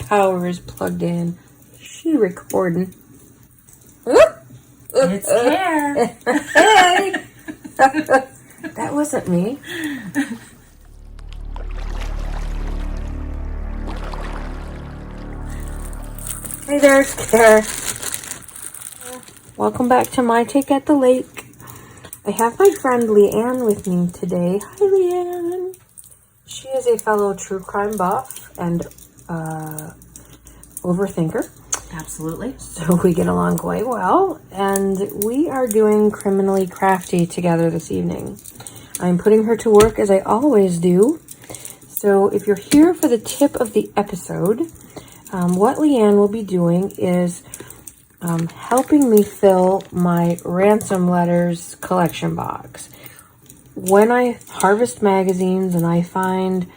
power is plugged in. She recording. It's hair. Hey! That wasn't me. Hey there, Scare. Welcome back to My Take at the Lake. I have my friend LeAnn with me today. Hi, LeAnn. She is a fellow true crime buff and overthinker. Absolutely. So we get along quite well. And we are doing Criminally Crafty together this evening. I'm putting her to work as I always do. So if you're here for the tip of the episode, what LeAnn will be doing is helping me fill my ransom letters collection box. When I harvest magazines and I find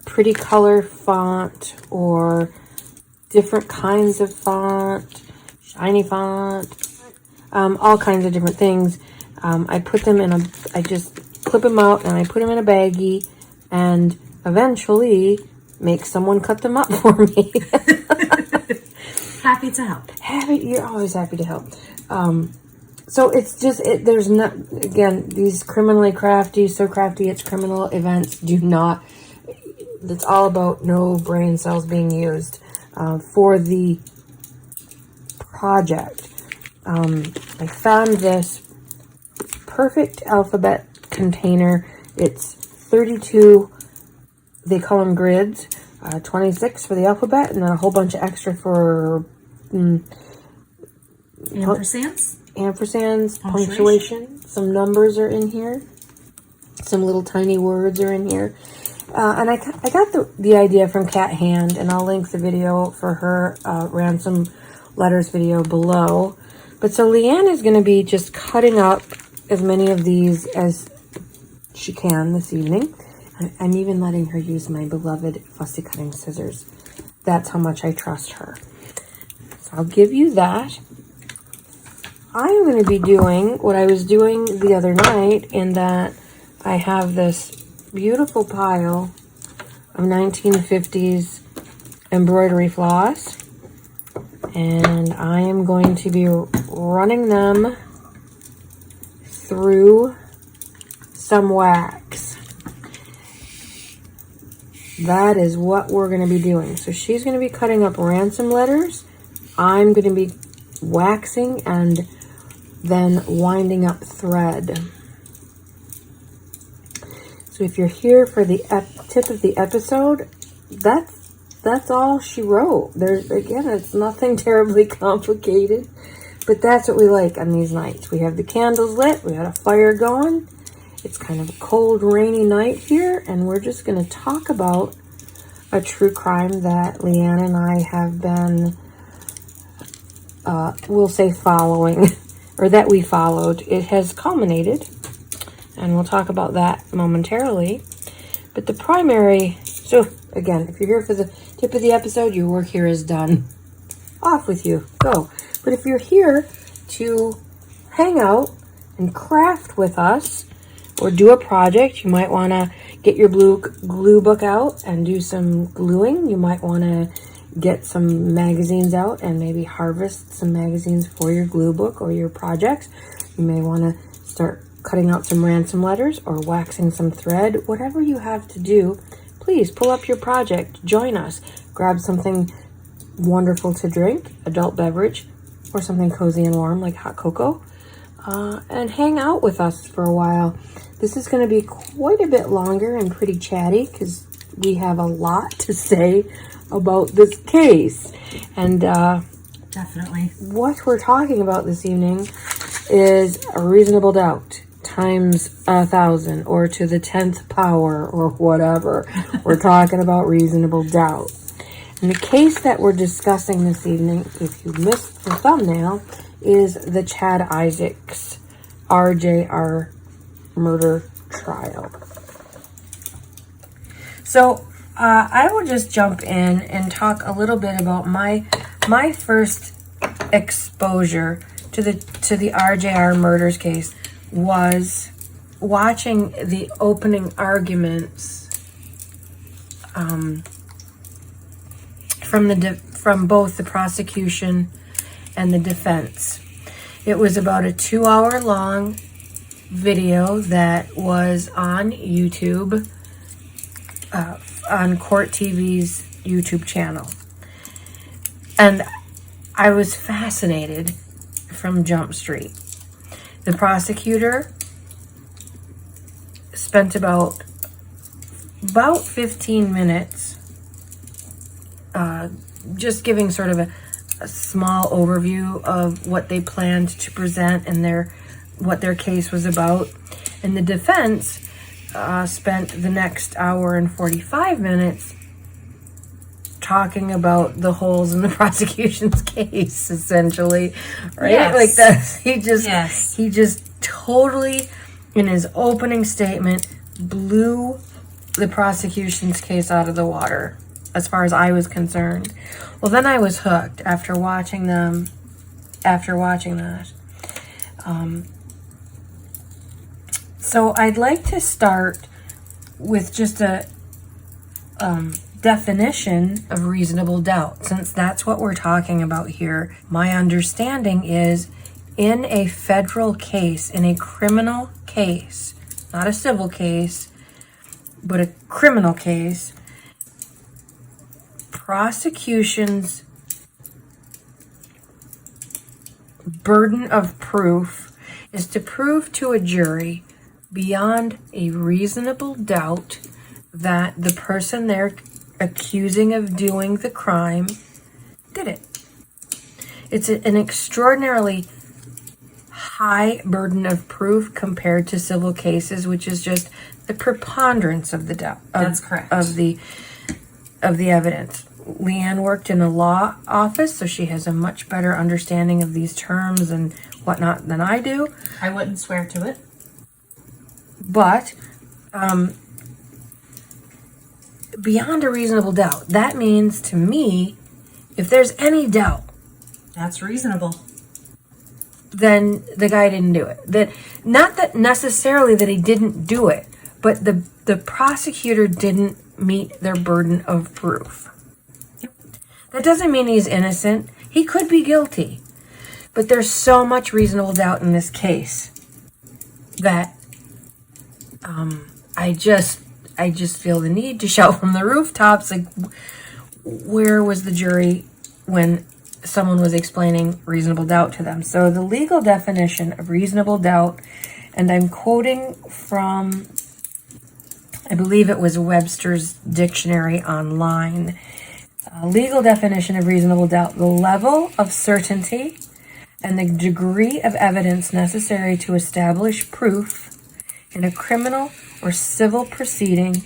pretty color font or different kinds of font, shiny font, all kinds of different things, I put them in I just clip them out and I put them in a baggie and eventually make someone cut them up for me. Happy to help. You're always happy to help. So it's just, there's not, again, these Criminally Crafty, So Crafty, It's Criminal events do not, it's all about no brain cells being used for the project. I found this perfect alphabet container. It's 32, they call them grids, 26 for the alphabet, and then a whole bunch of extra for ampersands, punctuation. Some numbers are in here. Some little tiny words are in here. And I got the idea from Cat Hand, and I'll link the video for her ransom letters video below. But so LeAnn is going to be just cutting up as many of these as she can this evening. I'm even letting her use my beloved fussy cutting scissors. That's how much I trust her. So I'll give you that. I'm going to be doing what I was doing the other night, in that I have this beautiful pile of 1950s embroidery floss, and I am going to be running them through some wax. That is what we're going to be doing. So she's going to be cutting up ransom letters. I'm going to be waxing and then winding up thread. So if you're here for the tip of the episode, that's all she wrote. Again, it's nothing terribly complicated, but that's what we like on these nights. We have the candles lit, we had a fire going. It's kind of a cold, rainy night here, and we're just going to talk about a true crime that LeAnn and I have been, we'll say following, or that we followed. It has culminated, and we'll talk about that momentarily. But the primary, so again, if you're here for the tip of the episode, your work here is done. Off with you, go. But if you're here to hang out and craft with us, or do a project, you might want to get your blue glue book out and do some gluing. You might want to get some magazines out and maybe harvest some magazines for your glue book or your projects. You may want to start cutting out some ransom letters or waxing some thread. Whatever you have to do, please pull up your project. Join us. Grab something wonderful to drink, adult beverage, or something cozy and warm like hot cocoa, and hang out with us for a while. This is going to be quite a bit longer and pretty chatty because we have a lot to say about this case. And definitely, what we're talking about this evening is a reasonable doubt times 1,000 or to the 10th power or whatever. We're talking about reasonable doubt. And the case that we're discussing this evening, if you missed the thumbnail, is the Chad Isaak's RJR murder trial. So I will just jump in and talk a little bit about my first exposure to the RJR Murders case was watching the opening arguments from both the prosecution and the defense. It was about a 2-hour long video that was on YouTube, on Court TV's YouTube channel. And I was fascinated from Jump Street. The prosecutor spent about 15 minutes just giving sort of a small overview of what they planned to present and what their case was about. And the defense spent the next hour and 45 minutes talking about the holes in the prosecution's case, essentially, right? Yes. Like that. He just totally, in his opening statement, blew the prosecution's case out of the water, as far as I was concerned. Well, then I was hooked after watching that. So I'd like to start with just a definition of reasonable doubt, since that's what we're talking about here. My understanding is, in a federal case, in a criminal case, not a civil case, but a criminal case, prosecution's burden of proof is to prove to a jury beyond a reasonable doubt that the person they're accusing of doing the crime did it. It's an extraordinarily high burden of proof compared to civil cases, which is just the preponderance of the doubt. That's correct. Of the evidence. LeAnn worked in a law office, so she has a much better understanding of these terms and whatnot than I do. I wouldn't swear to it. But beyond a reasonable doubt, that means to me, if there's any doubt, That's reasonable. then the guy didn't do it. That not that necessarily that he didn't do it, but the prosecutor didn't meet their burden of proof. Yep. That doesn't mean he's innocent. He could be guilty. But there's so much reasonable doubt in this case that I just feel the need to shout from the rooftops, like, where was the jury when someone was explaining reasonable doubt to them? So the legal definition of reasonable doubt, and I'm quoting from, I believe it was Webster's Dictionary online. Legal definition of reasonable doubt: the level of certainty and the degree of evidence necessary to establish proof in a criminal or civil proceeding.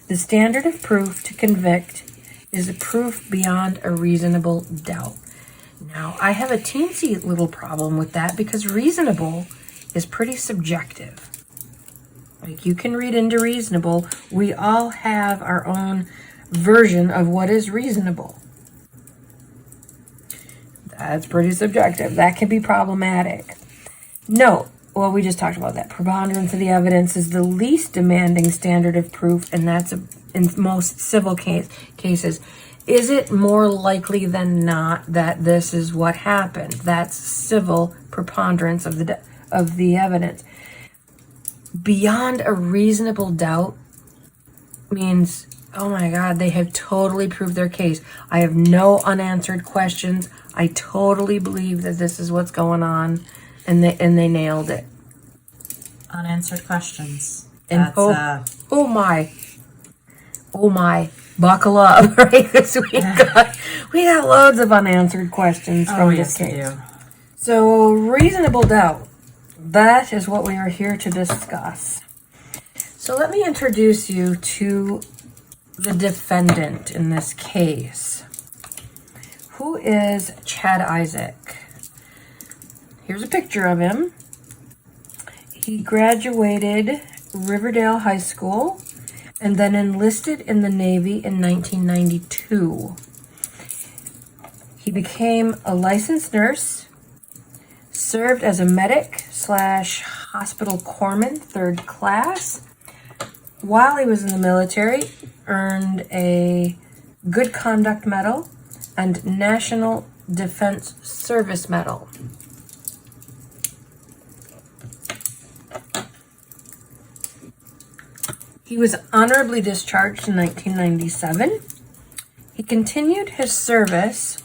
The standard of proof to convict is a proof beyond a reasonable doubt. Now, I have a teensy little problem with that because reasonable is pretty subjective. Like, you can read into reasonable. We all have our own version of what is reasonable. That's pretty subjective. That can be problematic. Note, well, we just talked about that. Preponderance of the evidence is the least demanding standard of proof, and that's in most civil cases. Is it more likely than not that this is what happened? That's civil preponderance of the evidence. Beyond a reasonable doubt means, oh my God, they have totally proved their case. I have no unanswered questions. I totally believe that this is what's going on, and they nailed it. Unanswered questions. And That's, oh my, buckle up, right? Because we got loads of unanswered questions from this case. We do. So reasonable doubt, that is what we are here to discuss. So let me introduce you to the defendant in this case. Who is Chad Isaak? Here's a picture of him. He graduated Riverdale High School and then enlisted in the Navy in 1992. He became a licensed nurse, served as a medic / hospital corpsman, 3rd class. While he was in the military, earned a Good Conduct Medal, and National Defense Service Medal. He was honorably discharged in 1997. He continued his service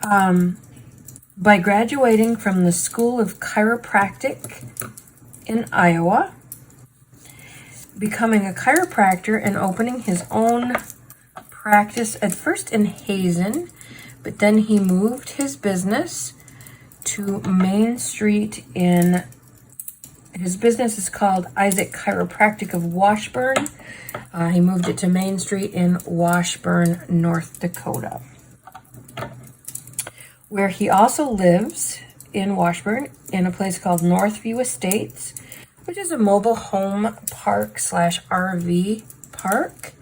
by graduating from the School of Chiropractic in Iowa, becoming a chiropractor and opening his own practice, at first in Hazen, but then he moved his business to Main Street in, his business is called Isaak Chiropractic of Washburn. He moved it to Main Street in Washburn, North Dakota, where he also lives in Washburn in a place called Northview Estates, which is a mobile home park / RV park,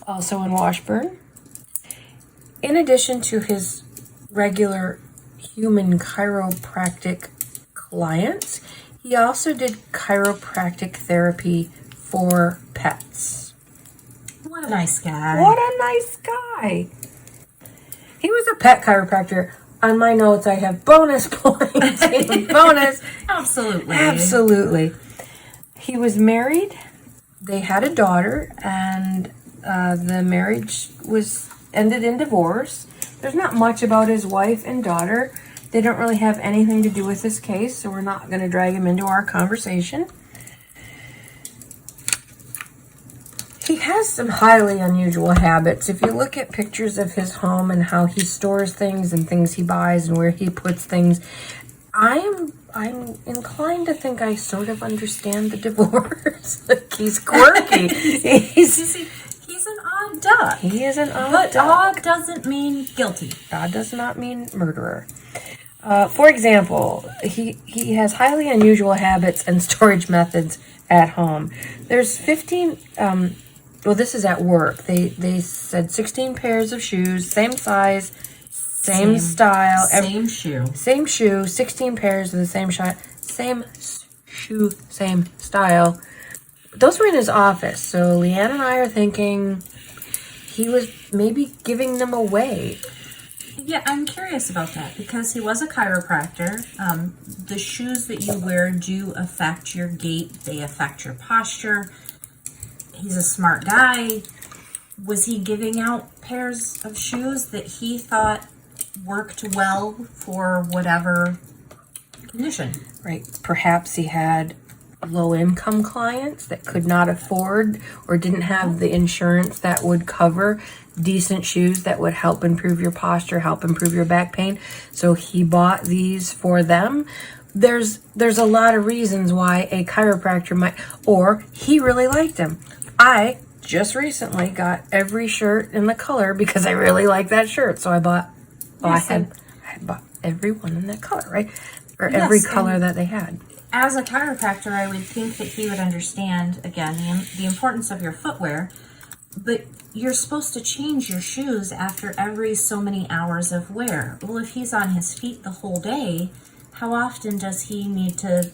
also in Washburn. In addition to his regular human chiropractic clients, he also did chiropractic therapy for pets. What a nice guy. What a nice guy. He was a pet chiropractor. On my notes, I have bonus points. Bonus. Absolutely. Absolutely. He was married. They had a daughter, and the marriage was ended in divorce. There's not much about his wife and daughter. They don't really have anything to do with this case, so we're not going to drag him into our conversation. He has some highly unusual habits. If you look at pictures of his home and how he stores things and things he buys and where he puts things, I'm inclined to think I sort of understand the divorce. Like, he's quirky. He's an odd duck. He is an odd But duck. odd doesn't mean guilty. Odd does not mean murderer. For example, he has highly unusual habits and storage methods at home. There's 15... well, this is at work. They said 16 pairs of shoes, same size, same style. Same shoe. Same shoe, 16 pairs of the same same shoe, same style. Those were in his office. So LeAnn and I are thinking he was maybe giving them away. Yeah, I'm curious about that because he was a chiropractor. The shoes that you wear do affect your gait. They affect your posture. He's a smart guy. Was he giving out pairs of shoes that he thought worked well for whatever condition? Right. Perhaps he had low-income clients that could not afford or didn't have the insurance that would cover decent shoes that would help improve your posture, help improve your back pain. So he bought these for them. There's a lot of reasons why a chiropractor might, or he really liked them. I just recently got every shirt in the color because I really like that shirt. So I bought, I had bought every one in that color, right? Or every color that they had. As a chiropractor, I would think that he would understand, again, the importance of your footwear, but you're supposed to change your shoes after every so many hours of wear. Well, if he's on his feet the whole day, how often does he need to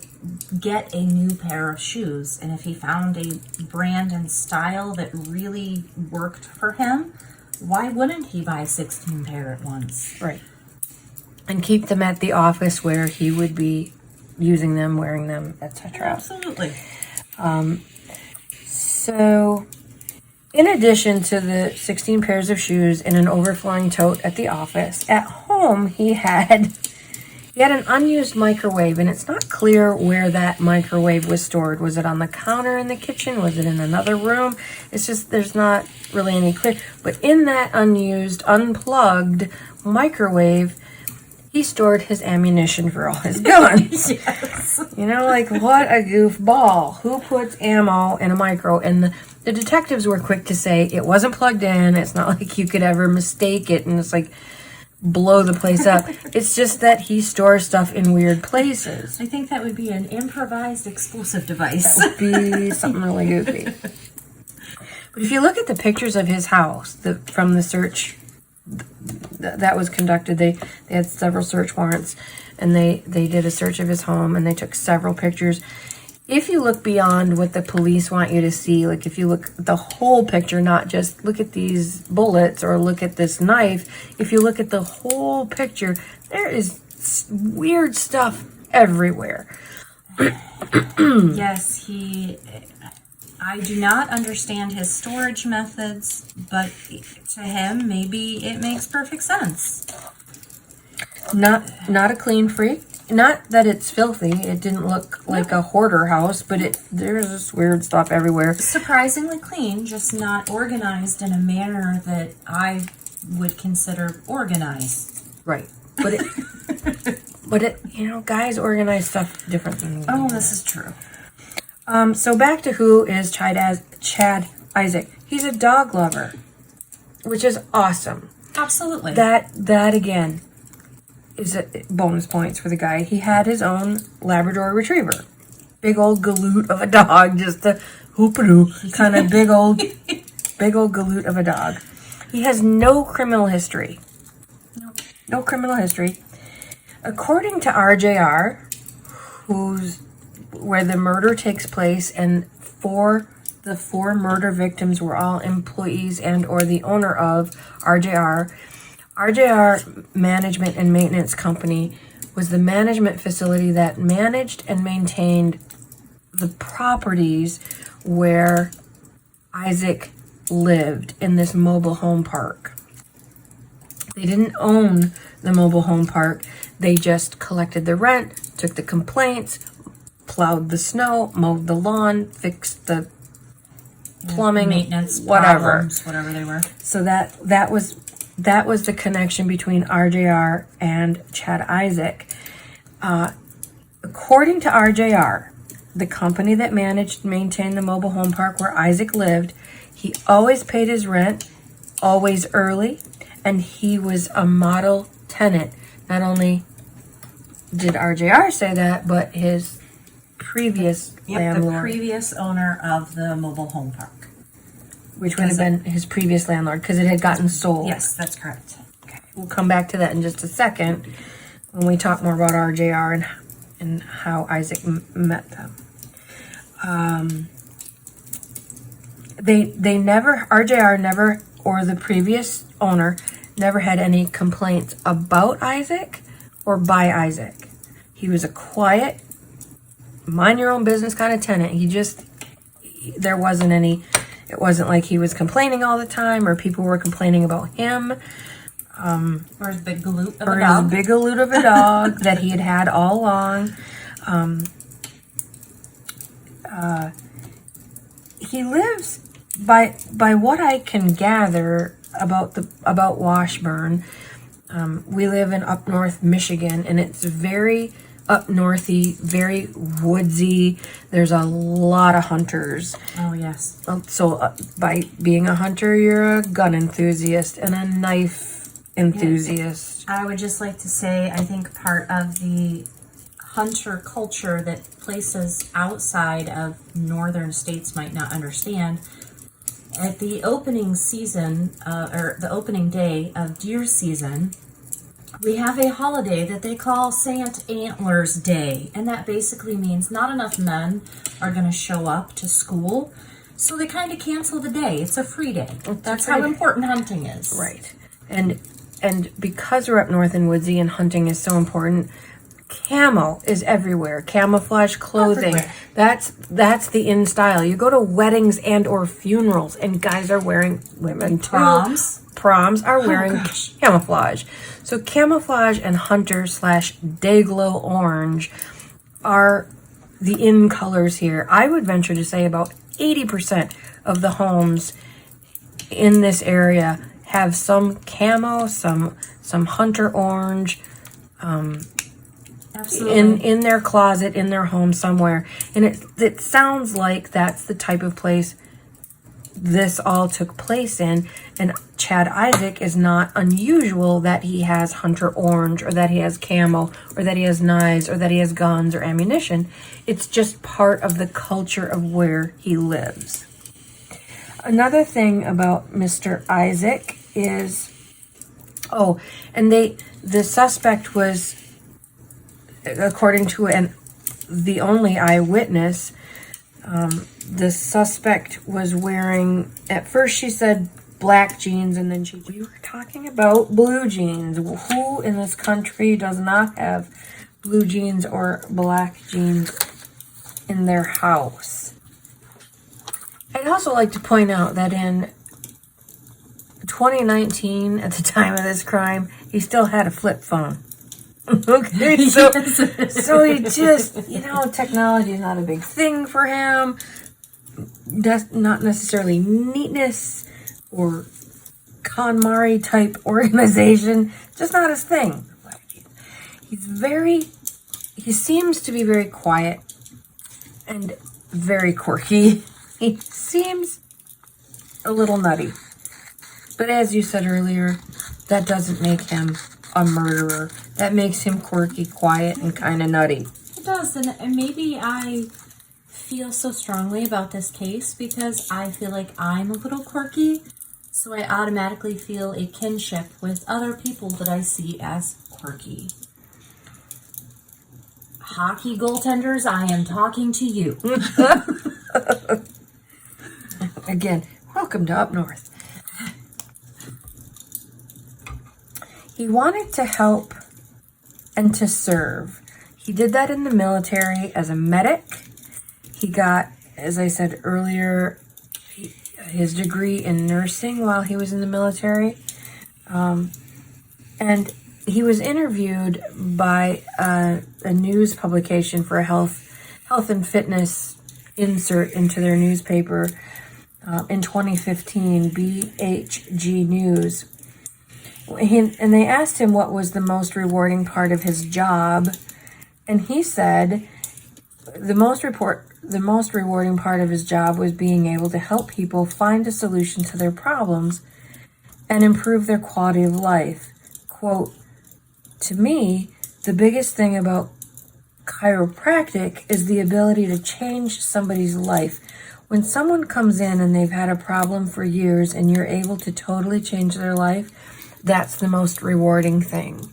get a new pair of shoes? And if he found a brand and style that really worked for him, why wouldn't he buy 16 pair at once? Right. And keep them at the office where he would be using them, wearing them, etc. Absolutely. So, in addition to the 16 pairs of shoes and an overflowing tote at the office, at home he had an unused microwave, and it's not clear where that microwave was stored. Was it on the counter in the kitchen? Was it in another room? It's just, there's not really any clear. But in that unused, unplugged microwave, he stored his ammunition for all his guns. Yes. You know, like, what a goofball. Who puts ammo in a micro? And the detectives were quick to say it wasn't plugged in. It's not like you could ever mistake it and it's like blow the place up. It's just that he stores stuff in weird places. I think that would be an improvised explosive device. That would be something really goofy. But if you look at the pictures of his house from the search that was conducted, they had several search warrants, and they did a search of his home, and they took several pictures. if you look beyond what the police want you to see, like if you look at the whole picture, not just look at these bullets or look at this knife, if you look at the whole picture, there is weird stuff everywhere. Yes, I do not understand his storage methods, but to him, maybe it makes perfect sense. Not a clean freak. Not that it's filthy. It didn't look like a hoarder house, but there's this weird stuff everywhere. Surprisingly clean, just not organized in a manner that I would consider organized. Right. But guys organize stuff differently. Oh, this is true. So back to who is Chad Isaak. He's a dog lover, which is awesome. Absolutely. That again is bonus points for the guy. He had his own Labrador Retriever. Big old galoot of a dog, just a hoop-a-doo, kind of big old galoot of a dog. He has no criminal history. No criminal history. According to RJR, where the murder takes place, and the four murder victims were all employees and or the owner of RJR. RJR Management and Maintenance Company was the management facility that managed and maintained the properties where Isaak lived in this mobile home park. They didn't own the mobile home park. They just collected the rent, took the complaints, plowed the snow, mowed the lawn, fixed the plumbing, maintenance, whatever. Problems, whatever they were. So that was the connection between RJR and Chad Isaak. According to RJR, the company that managed and maintained the mobile home park where Isaak lived, he always paid his rent, always early, and he was a model tenant. Not only did RJR say that, but his previous landlord. The previous owner of the mobile home park. Which would have been his previous landlord, because it had gotten sold. Yes, that's correct. Okay. We'll come back to that in just a second when we talk more about RJR and how Isaak met them. RJR never, or the previous owner, never had any complaints about Isaak or by Isaak. He was a quiet, mind your own business kind of tenant. There wasn't any. It wasn't like he was complaining all the time, or people were complaining about him. Or his big galoot of or a dog. His big galoot of a dog that he had all along. He lives, by what I can gather about Washburn. We live in up north Michigan, and it's very up northy, very woodsy. There's a lot of hunters. Oh, yes. So by being a hunter, you're a gun enthusiast and a knife enthusiast. I would just like to say, I think part of the hunter culture that places outside of northern states might not understand, at the opening season, or the opening day of deer season, we have a holiday that they call St. Antlers Day, and that basically means not enough men are going to show up to school, so they kind of cancel the day. It's a free day. That's how important hunting is. Right. And because we're up north and woodsy and hunting is so important, camo is everywhere. Camouflage clothing. Everywhere. That's the in style. You go to weddings and or funerals, and guys are wearing, women too. Proms are wearing camouflage. So camouflage and hunter / day glow orange are the in colors here. I would venture to say about 80% of the homes in this area have some camo, some hunter orange, Absolutely. in their closet, in their home somewhere. And it sounds like that's the type of place this all took place in. And Chad Isaak is not unusual that he has hunter orange, or that he has camo, or that he has knives, or that he has guns or ammunition. It's just part of the culture of where he lives. Another thing about Mr. Isaak is, the suspect was, according to the only eyewitness. The suspect was wearing, at first she said black jeans, and then we were talking about blue jeans. Who in this country does not have blue jeans or black jeans in their house? I'd also like to point out that in 2019, at the time of this crime, he still had a flip phone. Okay, so he just, technology is not a big thing for him. That's not necessarily neatness or KonMari type organization, just not his thing. He seems to be very quiet and very quirky. He seems a little nutty. But as you said earlier, that doesn't make him a murderer. That makes him quirky, quiet, and kind of nutty. It does, and maybe I feel so strongly about this case because I feel like I'm a little quirky, so I automatically feel a kinship with other people that I see as quirky. Hockey goaltenders, I am talking to you. Again, welcome to Up North. He wanted to help and to serve. He did that in the military as a medic. He got, as I said earlier, his degree in nursing while he was in the military. And he was interviewed by a news publication for a health and fitness insert into their newspaper in 2015, BHG News. And they asked him what was the most rewarding part of his job, and he said the most rewarding part of his job was being able to help people find a solution to their problems and improve their quality of life. Quote, "To me, the biggest thing about chiropractic is the ability to change somebody's life. When someone comes in and they've had a problem for years and you're able to totally change their life, that's the most rewarding thing."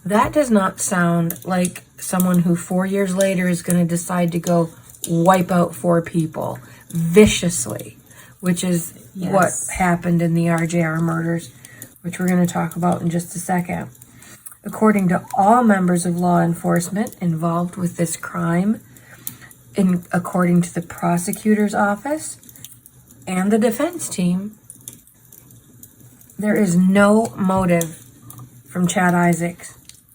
That does not sound like someone who 4 years later is going to decide to go wipe out 4 people viciously, which is what happened in the RJR Murders, which we're going to talk about in just a second. According to all members of law enforcement involved with this crime, according to the prosecutor's office and the defense team, there is no motive from Chad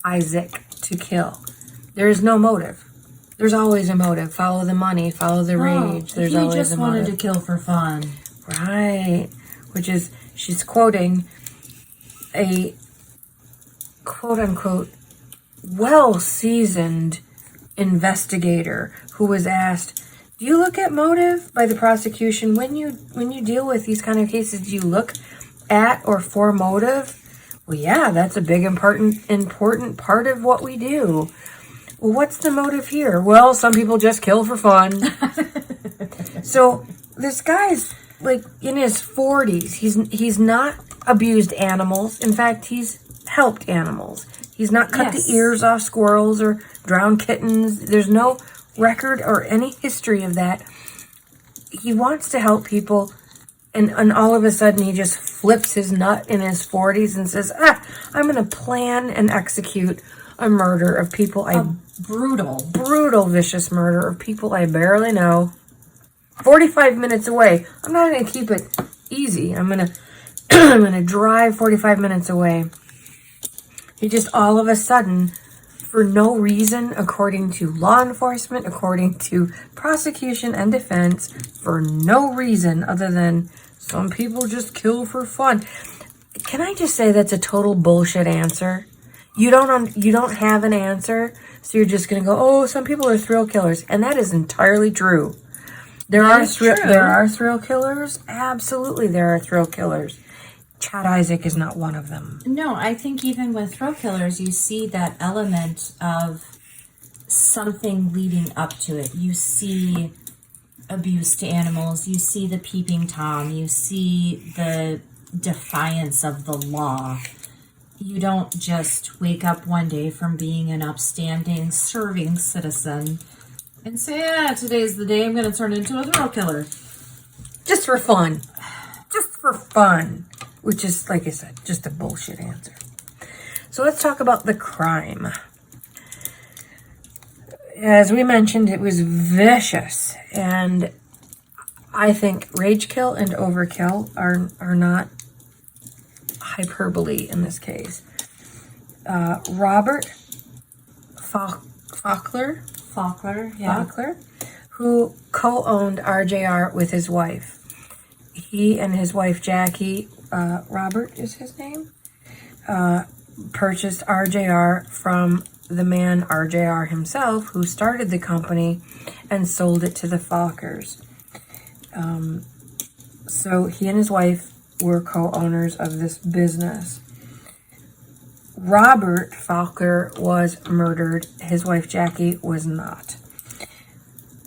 Isaak to kill. There is no motive. There's always a motive. Follow the money, follow the rage. There's always a motive. He just wanted to kill for fun. Right. Which is, she's quoting a quote-unquote well-seasoned investigator who was asked, do you look at motive by the prosecution? When you deal with these kind of cases, do you look at or for motive? Well, yeah, that's a big important part of what we do. Well, what's the motive here? Well, some people just kill for fun. So this guy's like in his 40s. He's not abused animals. In fact, he's helped animals. He's not cut the ears off squirrels or drowned kittens. There's no record or any history of that. He wants to help people, and all of a sudden he just flips his nut in his 40s and says, I'm going to plan and execute a murder of people brutal, vicious murder of people I barely know. 45 minutes away. I'm not going to keep it easy. I'm going to drive 45 minutes away. He just all of a sudden, for no reason, according to law enforcement, according to prosecution and defense, for no reason other than some people just kill for fun. Can I just say that's a total bullshit answer? You don't have an answer, so you're just going to go, oh, some people are thrill killers. And that is entirely true. There are thrill killers. Absolutely, there are thrill killers. Chad Isaak is not one of them. No, I think even with thrill killers, you see that element of something leading up to it. You see abuse to animals. You see the peeping Tom. You see the defiance of the law. You don't just wake up one day from being an upstanding, serving citizen And say, yeah, today's the day I'm going to turn into a thrill killer. Just for fun. Just for fun. Which is, like I said, just a bullshit answer. So let's talk about the crime. As we mentioned, it was vicious. And I think rage kill and overkill are not hyperbole in this case. Robert Faulkner, who co-owned RJR with his wife. He and his wife Jackie, Robert is his name, purchased RJR from the man RJR himself, who started the company and sold it to the Faulkners. So he and his wife were co-owners of this business. Robert Faulkner was murdered. His wife Jackie was not.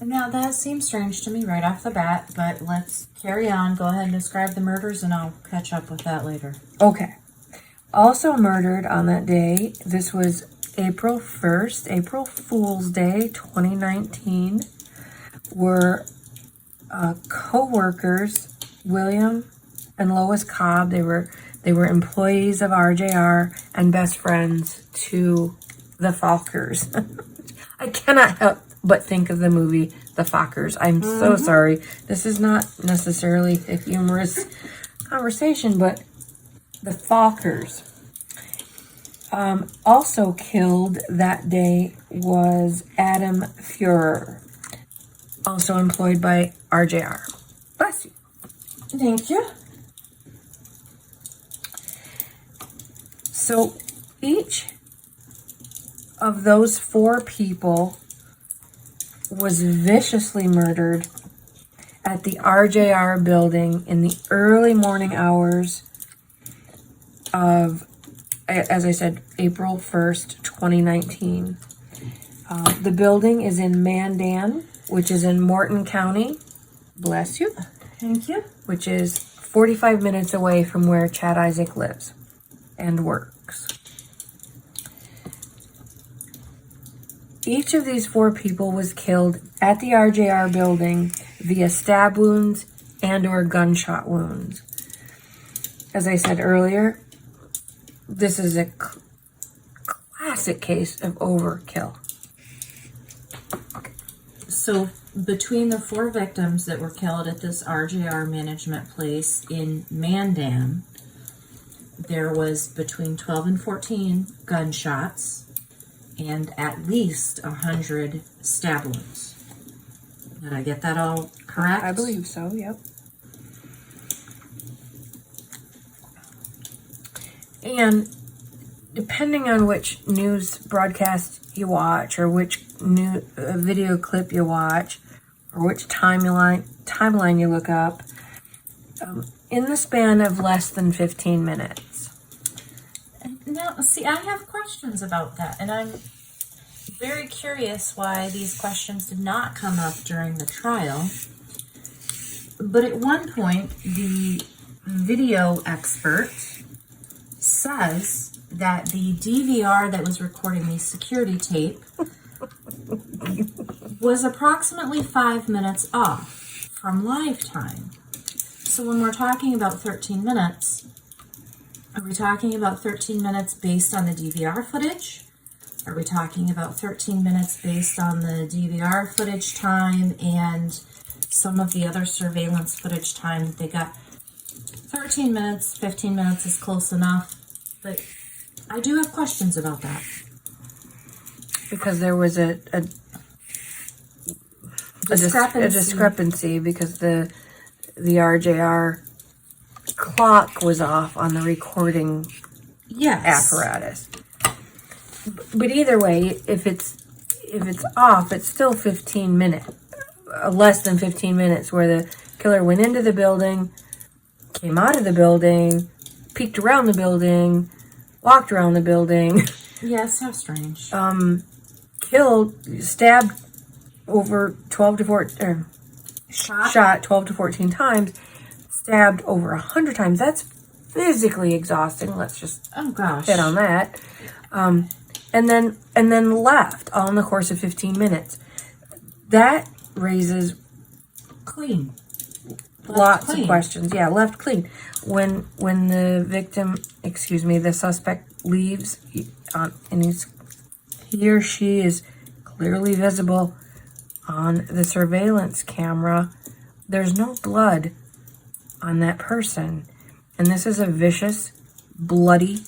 Now that seems strange to me right off the bat, but let's carry on. Go ahead and describe the murders and I'll catch up with that later. Okay. Also murdered on that day, this was April 1st, April Fool's Day 2019, were co-workers William and Lois Cobb. They were employees of RJR and best friends to the Faulkners. I cannot help but think of the movie The Faulkners. I'm so sorry. This is not necessarily a humorous conversation, but the Faulkners. Also killed that day was Adam Fuhrer, also employed by RJR. Bless you. Thank you. So each of those 4 people was viciously murdered at the RJR building in the early morning hours of, as I said, April 1st, 2019. The building is in Mandan, which is in Morton County. Bless you. Thank you. Which is 45 minutes away from where Chad Isaak lives and works. Each of these 4 people was killed at the RJR building via stab wounds and or gunshot wounds. As I said earlier, this is a classic case of overkill. So between the 4 victims that were killed at this RJR management place in Mandan, there was between 12 and 14 gunshots and at least 100 stab wounds. Did I get that all correct? I believe so, yep. And depending on which news broadcast you watch, or which new video clip you watch, or which timeline you look up, in the span of less than 15 minutes. Now, see, I have questions about that, and I'm very curious why these questions did not come up during the trial. But at one point, the video expert says that the DVR that was recording the security tape was approximately 5 minutes off from live time. So when we're talking about 13 minutes, are we talking about 13 minutes based on the DVR footage? Are we talking about 13 minutes based on the DVR footage time and some of the other surveillance footage time that they got? 13 minutes, 15 minutes is close enough, but I do have questions about that. Because there was a discrepancy because the RJR clock was off on the recording apparatus. But either way, if it's off, it's still 15 minutes, less than 15 minutes, where the killer went into the building, came out of the building, peeked around the building, walked around the building. Yes, how strange. Stabbed over 12 to 14, shot 12 to 14 times, stabbed over 100 times. That's physically exhausting. Let's just hit on that. And then left all in the course of 15 minutes. that raises Clean. lots of questions. Yeah, left clean. When the victim, the suspect leaves, and he or she is clearly visible on the surveillance camera, there's no blood on that person. And this is a vicious, bloody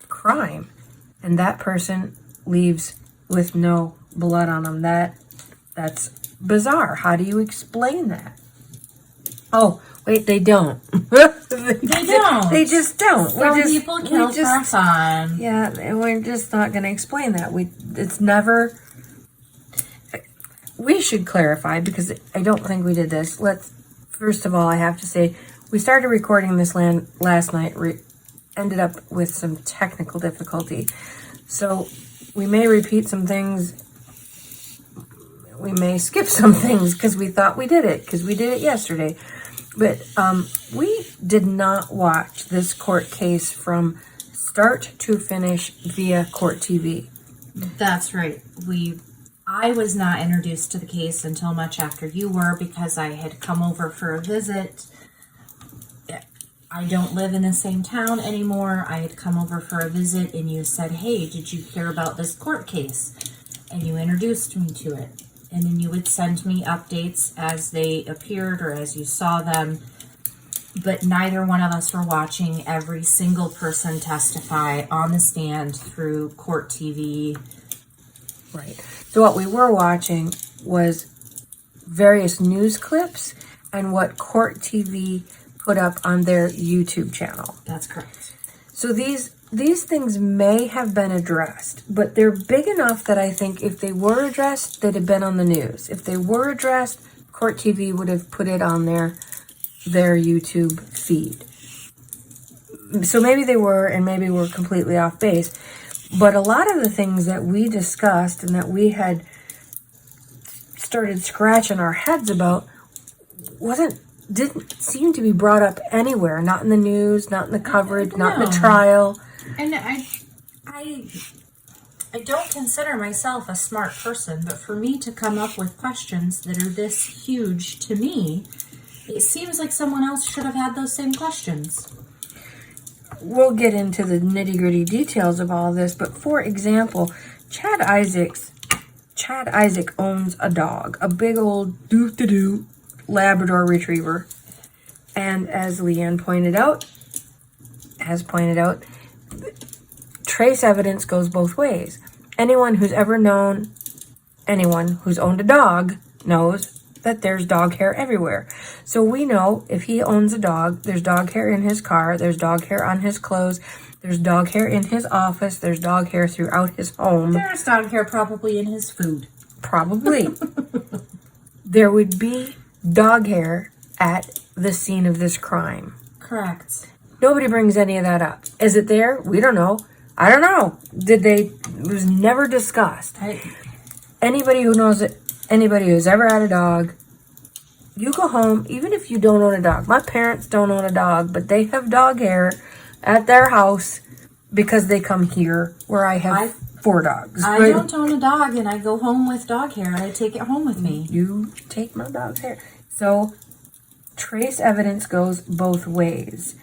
crime. And that person leaves with no blood on them. That's bizarre. How do you explain that? Oh, wait, they don't. They don't. They just don't. Some people kill for fun. Yeah, and we're just not going to explain that. It's never... We should clarify, because I don't think we did this. First of all, I have to say, we started recording this last night, ended up with some technical difficulty. So we may repeat some things. We may skip some things because we thought we did it, because we did it yesterday. But we did not watch this court case from start to finish via Court TV. That's right. I was not introduced to the case until much after you were, because I had come over for a visit. I don't live in the same town anymore. I had come over for a visit, and you said, hey, did you hear about this court case? And you introduced me to it. And then you would send me updates as they appeared or as you saw them. But neither one of us were watching every single person testify on the stand through Court TV. Right. So what we were watching was various news clips and what Court TV put up on their YouTube channel. That's correct. So these things may have been addressed, but they're big enough that I think if they were addressed, they'd have been on the news. If they were addressed, Court TV would have put it on their YouTube feed. So maybe they were, and maybe we're completely off base. But a lot of the things that we discussed and that we had started scratching our heads about didn't seem to be brought up anywhere. Not in the news, not in the coverage, not in the trial. And I don't consider myself a smart person, but for me to come up with questions that are this huge to me, it seems like someone else should have had those same questions. We'll get into the nitty-gritty details of all this, but for example, Chad Isaak owns a dog, a big old doo-doo Labrador Retriever. And as LeAnn has pointed out, trace evidence goes both ways. Anyone who's ever known anyone who's owned a dog knows that there's dog hair everywhere. So we know if he owns a dog, there's dog hair in his car, there's dog hair on his clothes, there's dog hair in his office, there's dog hair throughout his home. There's dog hair probably in his food. Probably. There would be dog hair at the scene of this crime. Correct. Nobody brings any of that up. Is it there? We don't know. I don't know. It was never discussed. Anybody who knows it, anybody who's ever had a dog, you go home, even if you don't own a dog. My parents don't own a dog, but they have dog hair at their house because they come here where I have 4 dogs. I don't own a dog, and I go home with dog hair. I take it home with me. You take my dog's hair. So, trace evidence goes both ways.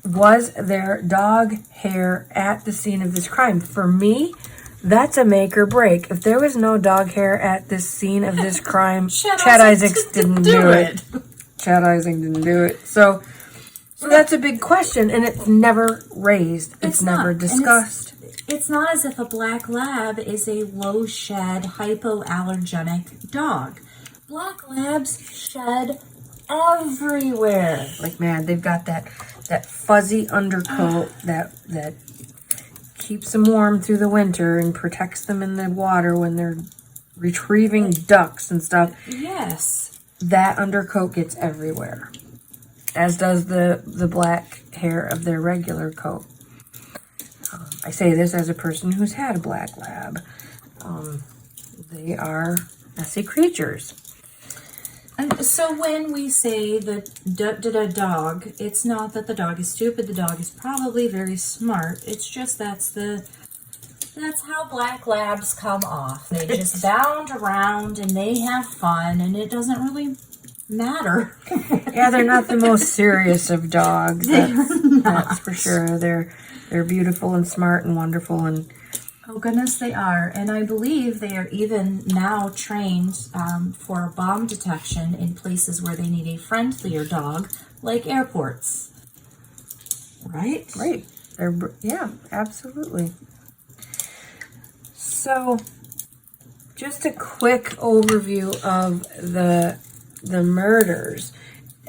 Was there dog hair at the scene of this crime? For me, that's a make or break. If there was no dog hair at this scene of this crime, Chad Isaak didn't do it. Chad Isaak didn't do it. So that's a big question, and it's never raised. It's never discussed. It's not as if a black lab is a low shed, hypoallergenic dog. Black labs shed everywhere. Like, man, they've got that fuzzy undercoat that keeps them warm through the winter and protects them in the water when they're retrieving ducks and stuff. Yes. That undercoat gets everywhere, as does the black hair of their regular coat. I say this as a person who's had a black lab. They are messy creatures. And so when we say that a dog, it's not that the dog is stupid. The dog is probably very smart. It's just that's the That's how black labs come off. They just bound around and they have fun, and it doesn't really matter. Yeah, they're not the most serious of dogs. That's for sure. They're beautiful and smart and wonderful, and oh goodness, they are. And I believe they are even now trained for bomb detection in places where they need a friendlier dog, like airports. Right? Right. Yeah, absolutely. So, just a quick overview of the murders.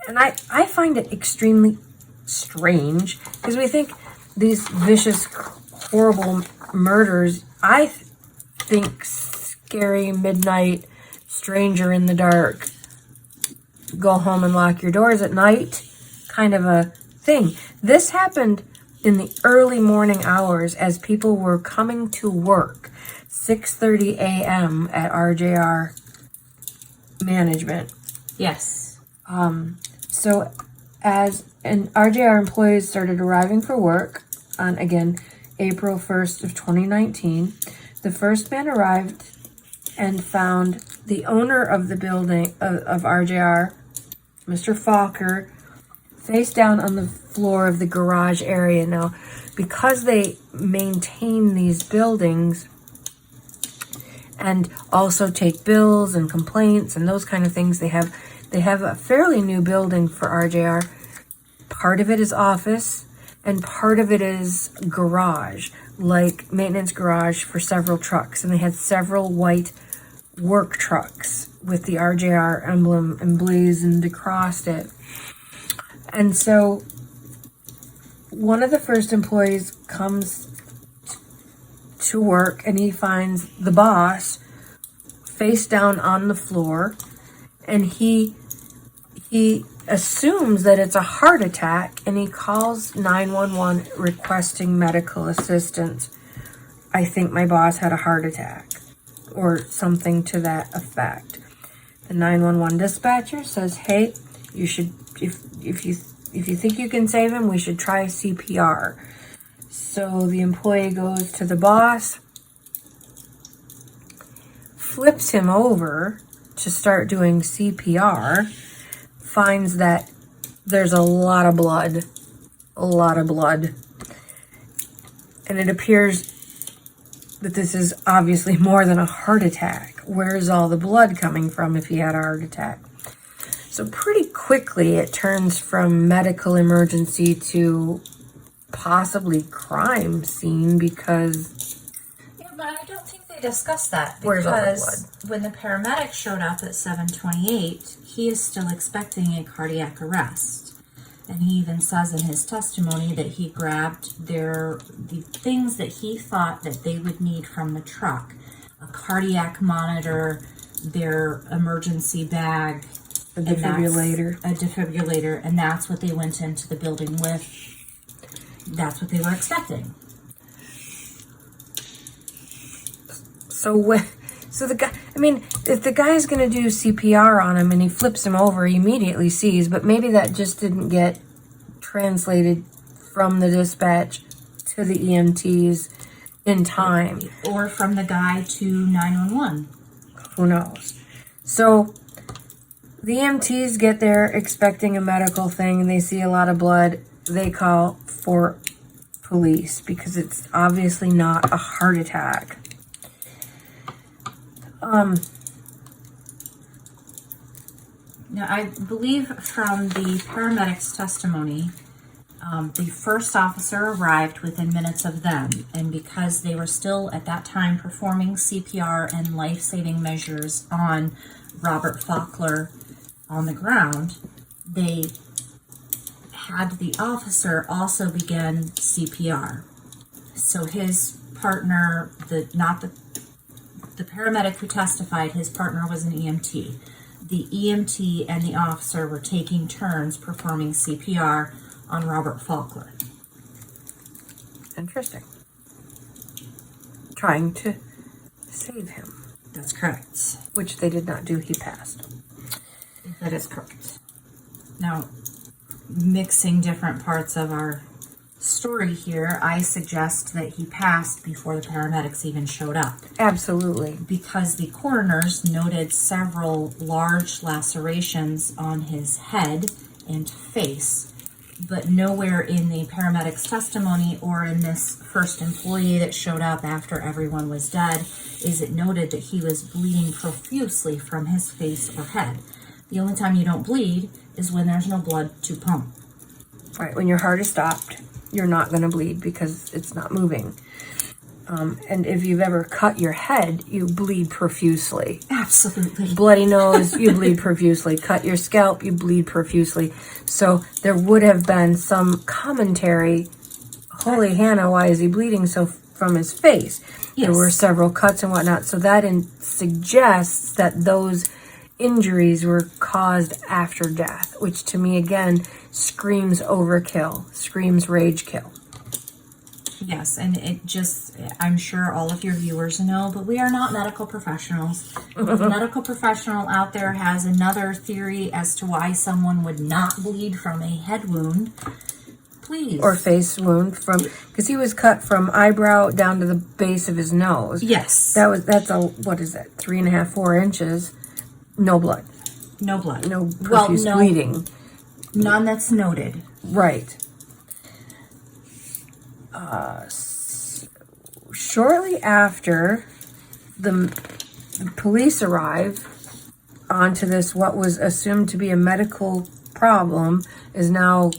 And I find it extremely strange because we think these vicious, horrible murders, I think scary midnight, stranger in the dark, go home and lock your doors at night kind of a thing. This happened in the early morning hours as people were coming to work, 6:30 a.m. at RJR Management. Yes. So as RJR employees started arriving for work on, again, April 1st of 2019, the first man arrived and found the owner of the building of RJR, Mr. Falker, face down on the floor of the garage area. Now, because they maintain these buildings and also take bills and complaints and those kind of things, they have a fairly new building for RJR. Part of it is office and part of it is garage, like maintenance garage for several trucks. And they had several white work trucks with the RJR emblem emblazoned across it. And so one of the first employees comes to work and he finds the boss face down on the floor, and he assumes that it's a heart attack, and he calls 911 requesting medical assistance. I think my boss had a heart attack, or something to that effect. The 911 dispatcher says, hey, you should, if you think you can save him, we should try CPR. So the employee goes to the boss, flips him over to start doing CPR, finds that there's a lot of blood, and it appears that this is obviously more than a heart attack. Where's all the blood coming from if he had a heart attack? So pretty quickly it turns from medical emergency to possibly crime scene, because but I don't think they discussed that, where's all the because when the paramedic showed up at 7:28, he is still expecting a cardiac arrest. And he even says in his testimony that he grabbed the things that he thought that they would need from the truck: a cardiac monitor, their emergency bag, a defibrillator, and that's what they went into the building with. That's what they were expecting. So the guy, I mean, if the guy's going to do CPR on him and he flips him over, he immediately sees, but maybe that just didn't get translated from the dispatch to the EMTs in time. Or from the guy to 911. Who knows? So the EMTs get there expecting a medical thing, and they see a lot of blood. They call for police because it's obviously not a heart attack. Now, I believe from the paramedic's testimony, the first officer arrived within minutes of them, and because they were still at that time performing CPR and life-saving measures on Robert Faulkner on the ground, they had the officer also begin CPR. So his partner, the paramedic who testified, his partner was an EMT. The EMT and the officer were taking turns performing CPR on Robert Faulkner. Interesting. Trying to save him. That's correct. Which they did not do. He passed. That is correct. Now, mixing different parts of our story here, I suggest that he passed before the paramedics even showed up. Absolutely. Because the coroners noted several large lacerations on his head and face, but nowhere in the paramedics' testimony or in this first employee that showed up after everyone was dead is it noted that he was bleeding profusely from his face or head. The only time you don't bleed is when there's no blood to pump. Right, when your heart is stopped, you're not going to bleed because it's not moving. And if you've ever cut your head, you bleed profusely. Absolutely. Bloody nose, you bleed profusely. Cut your scalp, you bleed profusely. So there would have been some commentary, holy Hannah, why is he bleeding so from his face? Yes. There were several cuts and whatnot. So that suggests that those injuries were caused after death, which to me, again, screams overkill, screams rage kill. Yes, and it just, I'm sure all of your viewers know, but we are not medical professionals. If a medical professional out there has another theory as to why someone would not bleed from a head wound, please. Or face wound from, because he was cut from eyebrow down to the base of his nose. Yes. That's a, what is that, 3.5, 4 inches. No blood. No blood. No profuse bleeding. None that's noted. Right. Shortly after the police arrive onto this, what was assumed to be a medical problem is now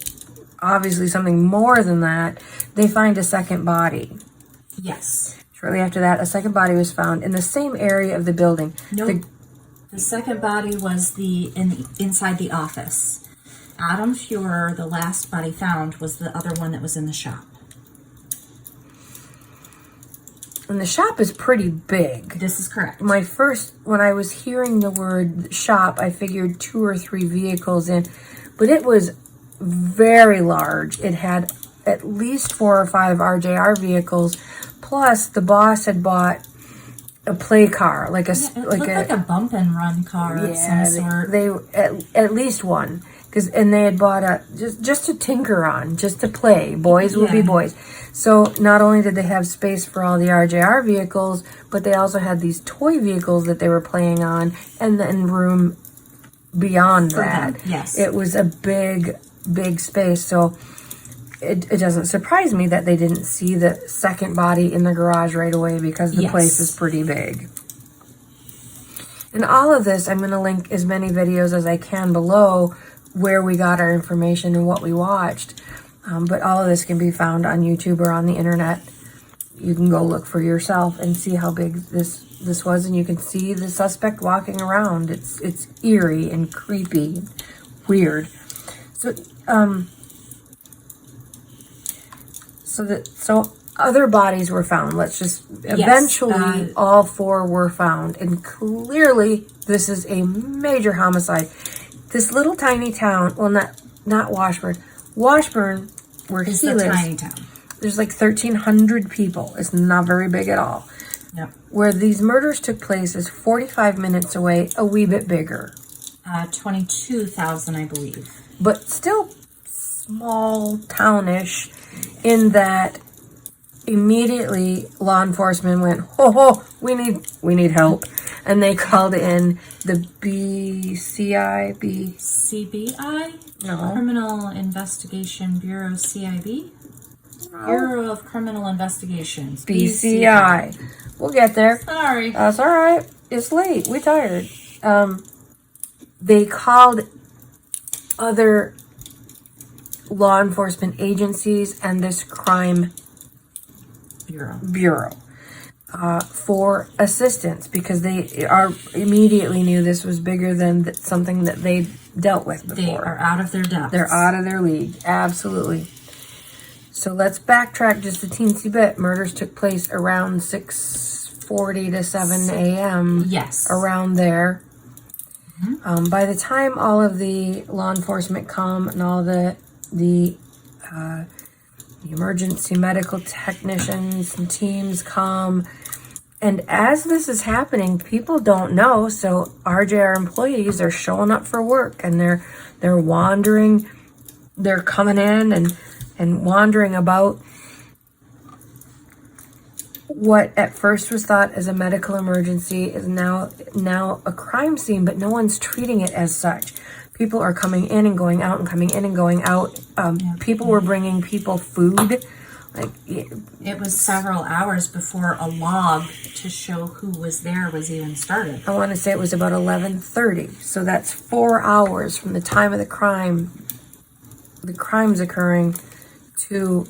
obviously something more than that. They find a second body. Yes. Shortly after that, a second body was found in the same area of the building. Nope. The second body was inside the office. Adam Fuhrer, the last body found, was the other one that was in the shop. And the shop is pretty big. This is correct. When I was hearing the word shop, I figured 2 or 3 vehicles in, but it was very large. It had at least 4 or 5 RJR vehicles, plus the boss had bought a play car, like a bump and run car of some sort. They at least one, and they had bought a just to tinker on, just to play. Boys will be boys. So not only did they have space for all the RJR vehicles, but they also had these toy vehicles that they were playing on, and then room beyond that. Yes, it was a big space. So it doesn't surprise me that they didn't see the second body in the garage right away, because the place is pretty big. And all of this, I'm going to link as many videos as I can below where we got our information and what we watched. But all of this can be found on YouTube or on the internet. You can go look for yourself and see how big this was, and you can see the suspect walking around. It's eerie and creepy, weird. So other bodies were found. Eventually all 4 were found, and clearly this is a major homicide. This little tiny town, well, not Washburn, where he lives, a tiny town. There's like 1,300 people. It's not very big at all. Yep. Where these murders took place is 45 minutes away, a wee bit bigger. 22,000, I believe. But still small townish, in that immediately law enforcement went, we need help. And they called in the CBI? No. Criminal Investigation Bureau, CIB? No. Bureau of Criminal Investigations. BCI. We'll get there. Sorry. That's all right. It's late. We're tired. They called other law enforcement agencies and this crime bureau for assistance, because they immediately knew this was bigger than something that they dealt with before. They are out of their depth. They're out of their league. Absolutely. So let's backtrack just a teensy bit. Murders took place around 6:40 to 7 a.m. Yes. Around there. Mm-hmm. By the time all of the law enforcement come and all the emergency medical technicians and teams come, and as this is happening, people don't know. So RJR employees are showing up for work, and they're wandering. They're coming in, and and wandering about what at first was thought as a medical emergency is now a crime scene, but no one's treating it as such. People are coming in and going out and coming in and going out. People were bringing people food. Like it was several hours before a log to show who was there was even started. I want to say it was about 11:30. So that's 4 hours from the time of the crime's occurring to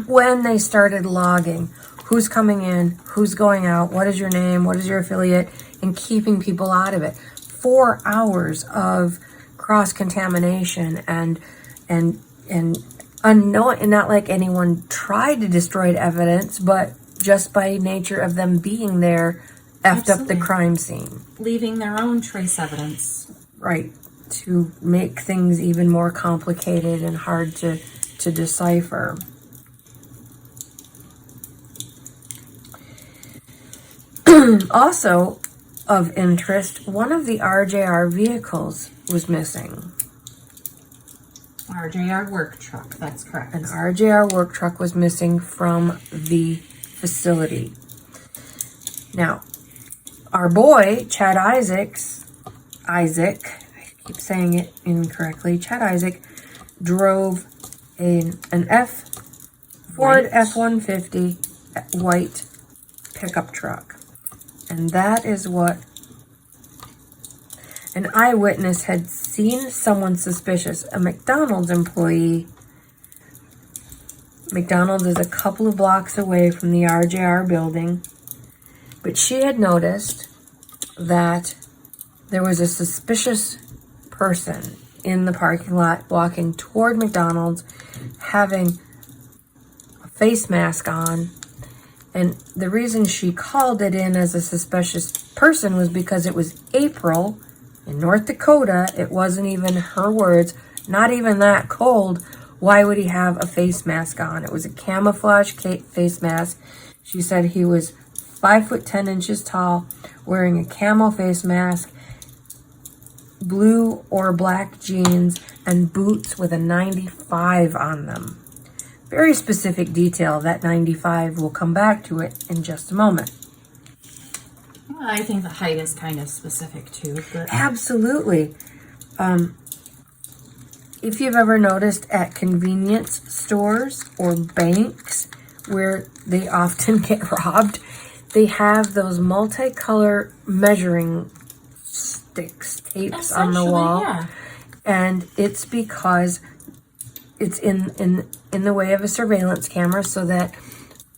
when they started logging. Who's coming in, who's going out, what is your name, what is your affiliate, and keeping people out of it. 4 hours of cross-contamination and unknown, and not like anyone tried to destroy evidence, but just by nature of them being there, effed up the crime scene. Leaving their own trace evidence. Right, to make things even more complicated and hard to decipher. Also of interest, one of the RJR vehicles was missing. RJR work truck, that's correct. An RJR work truck was missing from the facility. Now, our boy, Chad Isaac, I keep saying it incorrectly, Chad Isaak drove an Ford F-150 white pickup truck. And that is what an eyewitness had seen someone suspicious, a McDonald's employee. McDonald's is a couple of blocks away from the RJR building, but she had noticed that there was a suspicious person in the parking lot walking toward McDonald's, having a face mask on. And the reason she called it in as a suspicious person was because it was April in North Dakota. It wasn't even her words, not even that cold. Why would he have a face mask on? It was a camouflage face mask. She said he was 5'10" tall, wearing a camo face mask, blue or black jeans, and boots with a 95 on them. Very specific detail. That 95, we'll come back to it in just a moment. Well, I think the height is kind of specific too. But Absolutely. If you've ever noticed at convenience stores or banks where they often get robbed, they have those multicolor measuring sticks, tapes on the wall. Yeah. And it's because it's in the way of a surveillance camera, so that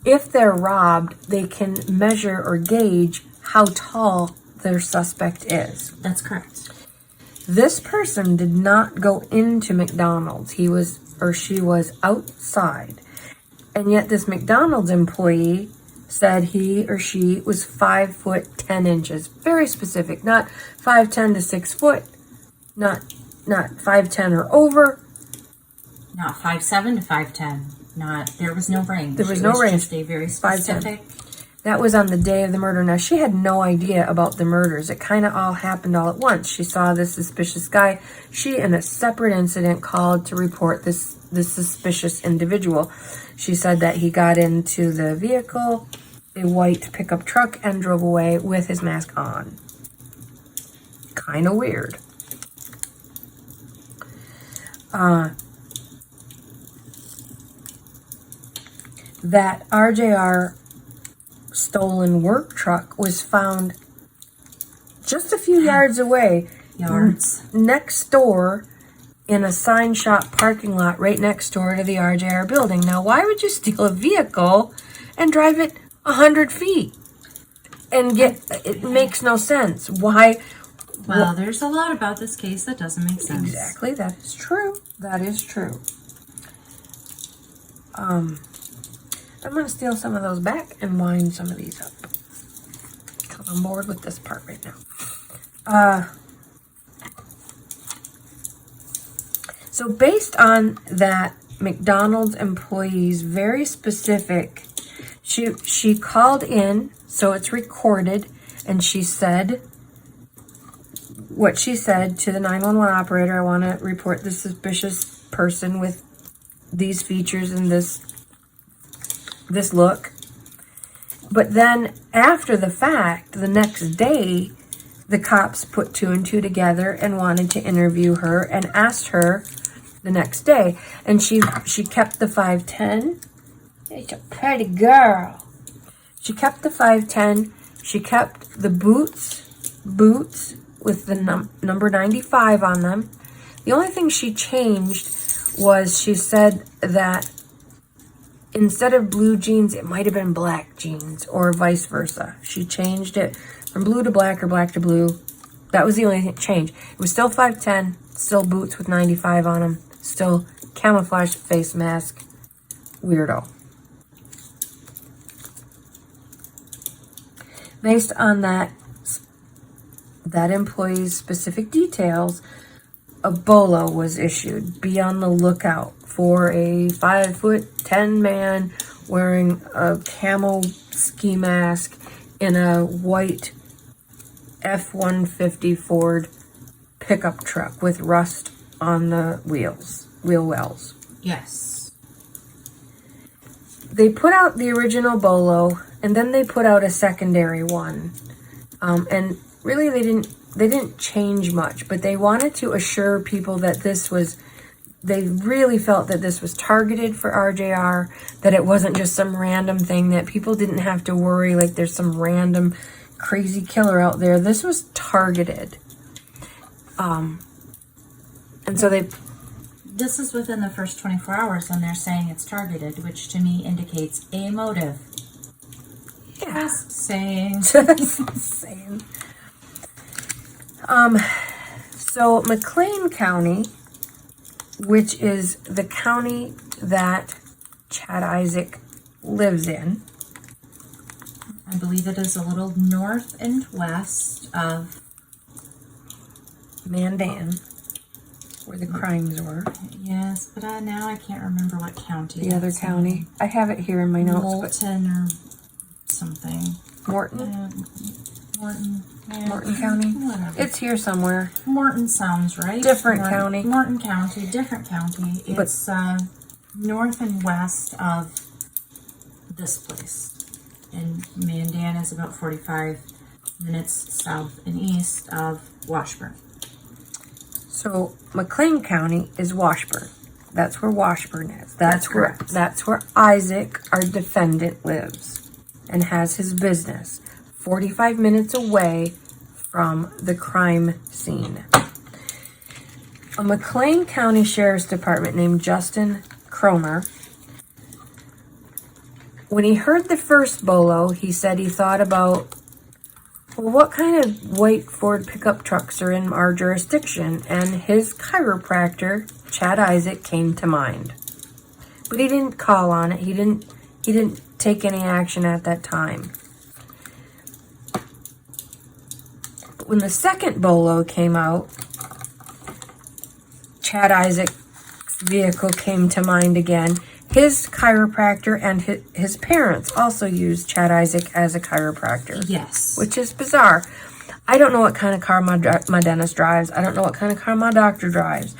if they're robbed, they can measure or gauge how tall their suspect is. That's correct. This person did not go into McDonald's. He was, or she was, outside. And yet this McDonald's employee said he or she was 5'10". Very specific. Not 5'10" to 6 foot. Not 5'10" or over. Not 5'7" to 5'10". There was no range. There was no range. Just a very specific. 5'10". That was on the day of the murder. Now, she had no idea about the murders. It kind of all happened all at once. She saw this suspicious guy. She, in a separate incident, called to report this suspicious individual. She said that he got into the vehicle, a white pickup truck, and drove away with his mask on. Kind of weird. That RJR stolen work truck was found just a few yards away. Next door in a sign shop parking lot right next door to the RJR building. Now, why would you steal a vehicle and drive it 100 feet? And it makes no sense. Why? Well, there's a lot about this case that doesn't make sense. Exactly, that is true. That is true. I'm going to steal some of those back and wind some of these up. Because I'm bored with this part right now. So based on that McDonald's employee's very specific, she called in, so it's recorded, and she said what she said to the 911 operator. I want to report the suspicious person with these features and this look. But then after the fact, the next day, the cops put 2 and 2 together and wanted to interview her and asked her the next day. And she kept the 5'10". She's a pretty girl. She kept the 5'10". She kept the boots with the number 95 on them. The only thing she changed was she said that instead of blue jeans, it might have been black jeans or vice versa. She changed it from blue to black or black to blue. That was the only change. It was still 5'10", still boots with 95 on them, still camouflage face mask. Weirdo. Based on that employee's specific details, a bolo was issued. Be on the lookout for a 5'10" man wearing a camo ski mask in a white F-150 Ford pickup truck with rust on the wheel wells. Yes. They put out the original bolo, and then they put out a secondary one. And really they didn't change much, but they wanted to assure people that they really felt that this was targeted for RJR, that it wasn't just some random thing, that people didn't have to worry like there's some random crazy killer out there. This was targeted. And so this is within the first 24 hours and they're saying it's targeted, which to me indicates a motive. Yeah. Just saying. Just saying. So McLean County, which is the county that Chad Isaak lives in. I believe it is a little north and west of Mandan, where the crimes were. Yes, but now I can't remember what county. The other county. I have it here in my notes. Moulton or something. Morton? Morton. Yeah. Morton County? Whatever. It's here somewhere. Morton sounds right. Different county. Morton County, different county. It's north and west of this place. And Mandan is about 45 minutes south and east of Washburn. So McLean County is Washburn. That's where Washburn is. That's where Isaak, our defendant, lives and has his business. 45 minutes away from the crime scene. A McLean County Sheriff's Department named Justin Cromer, when he heard the first bolo, he said he thought about, well, what kind of white Ford pickup trucks are in our jurisdiction? And his chiropractor, Chad Isaak, came to mind. But he didn't call on it. He didn't take any action at that time. But when the second bolo came out, Chad Isaac's vehicle came to mind again. His chiropractor and his parents also used Chad Isaak as a chiropractor. Yes. Which is bizarre. I don't know what kind of car my dentist drives. I don't know what kind of car my doctor drives.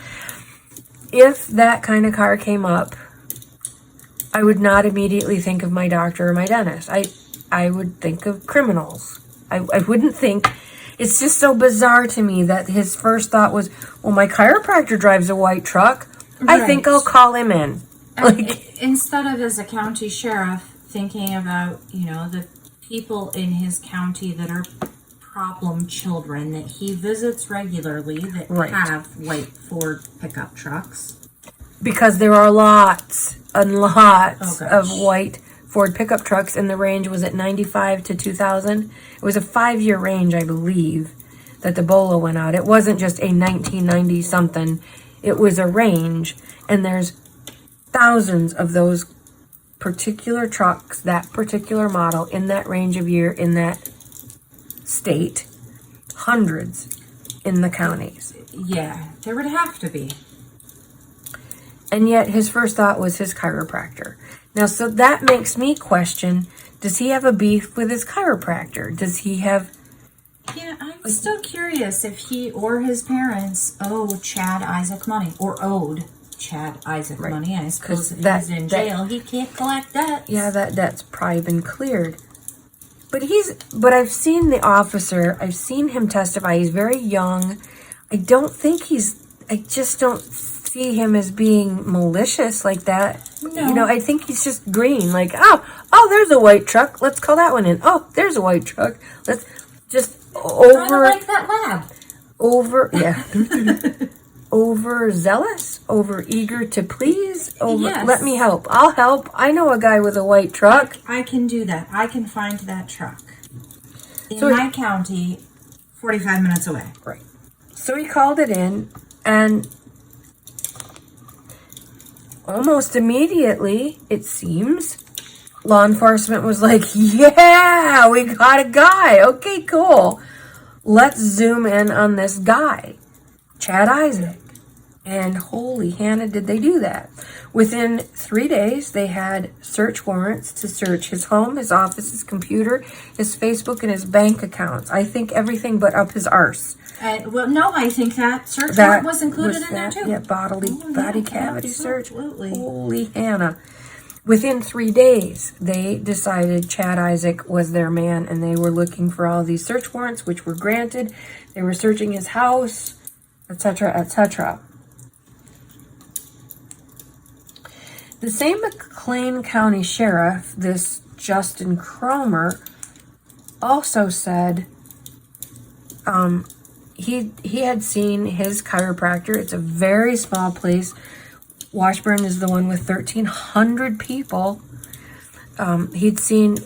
If that kind of car came up, I would not immediately think of my doctor or my dentist. I would think of criminals. I wouldn't think. It's just so bizarre to me that his first thought was, well, my chiropractor drives a white truck. Right. I think I'll call him in. Instead of as a county sheriff thinking about, the people in his county that are problem children that he visits regularly that have white Ford pickup trucks. Because there are lots and lots of white Ford pickup trucks, and the range was at 95 to 2000. It was a 5-year range, I believe, that the bolo went out. It wasn't just a 1990 something. It was a range, and there's thousands of those particular trucks, that particular model, in that range of year, in that state. Hundreds in the counties. Yeah, there would have to be. And yet his first thought was his chiropractor. Now, so that makes me question, does he have a beef with his chiropractor? Does he have... Yeah, I'm still curious if he or his parents owe Chad Isaak money, or owed. Chad Isaak Right. money. I suppose if that- he's in jail, he can't collect debts. Yeah, that debt's probably been cleared. But I've seen the officer. I've seen him testify. He's very young. I just don't see him as being malicious like that. No. You know, I think he's just green. Like, oh, there's a white truck. Let's call that one in. Oh, there's a white truck. Let's just Kinda like that lab. yeah. Overzealous, over eager to please, Yes. let me help. I'll help. I know a guy with a white truck. I can do that. I can find that truck. In So my county, 45 minutes away. Right. So he called it in, and almost immediately, it seems, law enforcement was like, yeah, we got a guy. Okay, cool. Let's zoom in on this guy, Chad Isaak. And holy Hannah, did they do that. Within 3 days, they had search warrants to search his home, his office, his computer, his Facebook, and his bank accounts. I think everything but up his arse. Well, no, I think that search warrant was included in there too. Yeah, body cavity search. Absolutely. Holy Hannah. Within 3 days, they decided Chad Isaak was their man, and they were looking for all these search warrants, which were granted. They were searching his house, etc., etc. The same McLean County Sheriff, this Justin Cromer, also said he had seen his chiropractor. It's a very small place. Washburn is the one with 1,300 people. He'd seen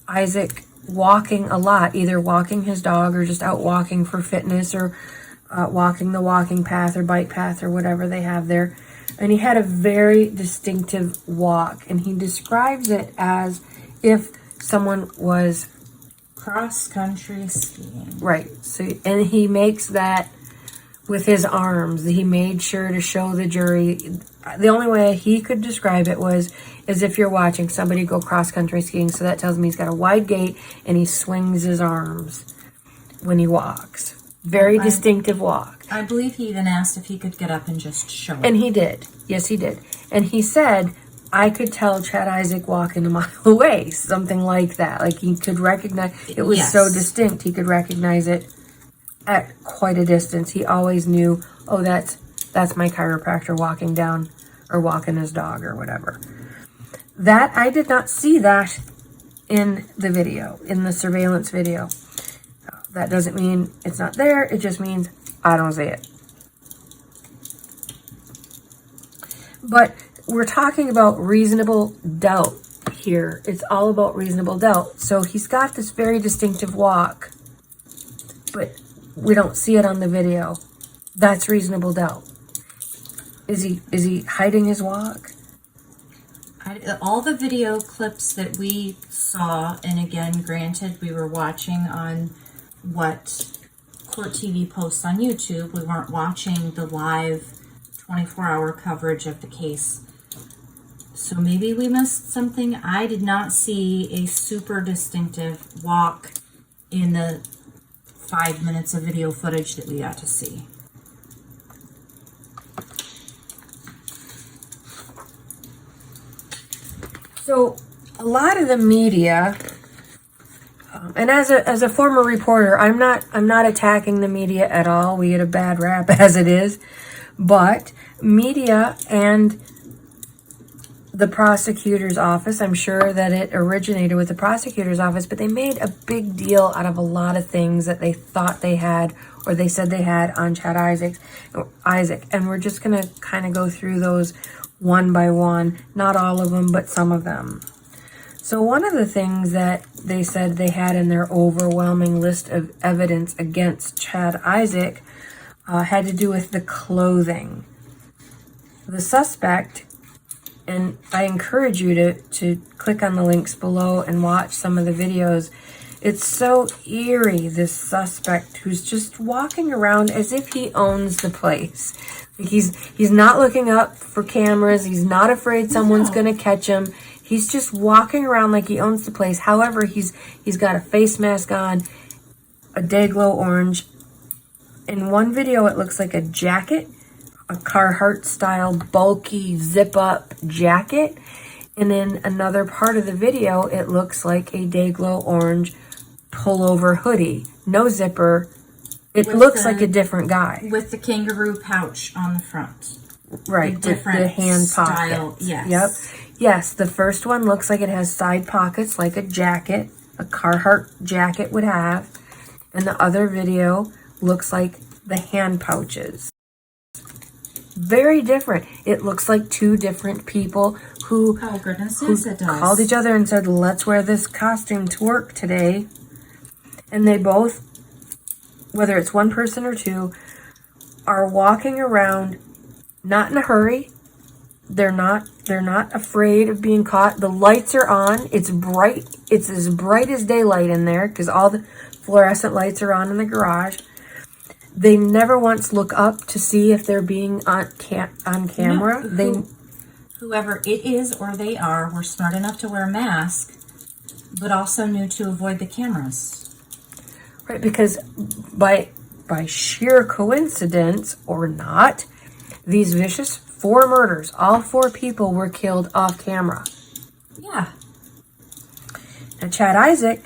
Isaak walking a lot, either walking his dog or just out walking for fitness, or walking the walking path or bike path or whatever they have there. And he had a very distinctive walk, and he describes it as if someone was Cross-country skiing. right. So, and he makes that with his arms. He made sure to show the jury. The only way he could describe it was as if you're watching somebody go cross-country skiing. So that tells me he's got a wide gait and he swings his arms when he walks. Very distinctive walk. I believe he even asked if he could get up and just show it. And he did. Yes, he did. And he said, I could tell Chad Isaak walking a mile away. Something like that. Like he could recognize. It was so distinct. He could recognize it at quite a distance. He always knew, oh, that's my chiropractor walking down or walking his dog or whatever. That, I did not see that in the video, in the surveillance video. That doesn't mean it's not there. It just means I don't see it. But we're talking about reasonable doubt here. It's all about reasonable doubt. So he's got this very distinctive walk, but we don't see it on the video. That's reasonable doubt. Is he hiding his walk? All the video clips that we saw, and again, granted, we were watching on what Court TV posts on YouTube. We weren't watching the live 24-hour coverage of the case. So maybe we missed something. I did not see a super distinctive walk in the 5 minutes of video footage that we got to see. So a lot of the media, and as a former reporter, I'm not attacking the media at all. We get a bad rap as it is, but media and the prosecutor's office, I'm sure that it originated with the prosecutor's office, but they made a big deal out of a lot of things that they thought they had, or they said they had on Chad Isaak. And we're just going to kind of go through those one by one, not all of them, but some of them. So one of the things that they said they had in their overwhelming list of evidence against Chad Isaak had to do with the clothing. The suspect, and I encourage you to click on the links below and watch some of the videos. It's so eerie, this suspect who's just walking around as if he owns the place. He's not looking up for cameras. He's not afraid someone's going to catch him. He's just walking around like he owns the place. However, he's got a face mask on, a day glow orange. In one video, it looks like a jacket. a Carhartt style bulky zip up jacket. And in another part of the video, it looks like a Dayglow orange pullover hoodie. No zipper. It looks like a different guy. With the kangaroo pouch on the front. Right, with the hand pocket. Yes. Yep. Yes, the first one looks like it has side pockets like a jacket, a Carhartt jacket would have. And the other video looks like the hand pouches. Very different. It looks like two different people who, oh, goodness, yes, it does. Called each other and said, let's wear this costume to work today. And they both, whether it's one person or two, are walking around not in a hurry. They're not afraid of being caught. The lights are on. It's bright. It's as bright as daylight in there because all the fluorescent lights are on in the garage. They never once look up to see if they're being on camera. No, whoever it is or they are were smart enough to wear a mask, but also knew to avoid the cameras. Right, because by sheer coincidence or not, these vicious 4 murders, all 4 people were killed off camera. Yeah. Now, Chad Isaak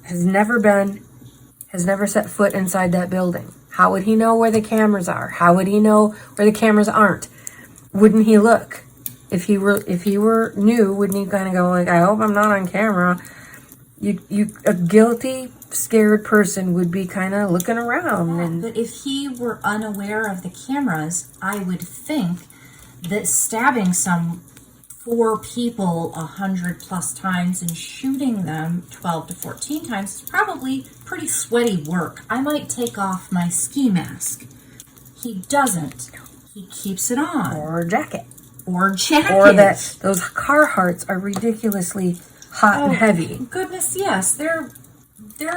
has never set foot inside that building. How would he know where the cameras are? How would he know where the cameras aren't? Wouldn't he look? If he were new, wouldn't he kind of go like, I hope I'm not on camera? A guilty, scared person would be kind of looking around. Yeah, and but if he were unaware of the cameras, I would think that stabbing some 4 people 100+ times and shooting them 12 to 14 times is probably pretty sweaty work. I might take off my ski mask. He doesn't. He keeps it on. or jacket. Or jacket. Or that those Carhartts are ridiculously hot and heavy. Goodness, yes. They're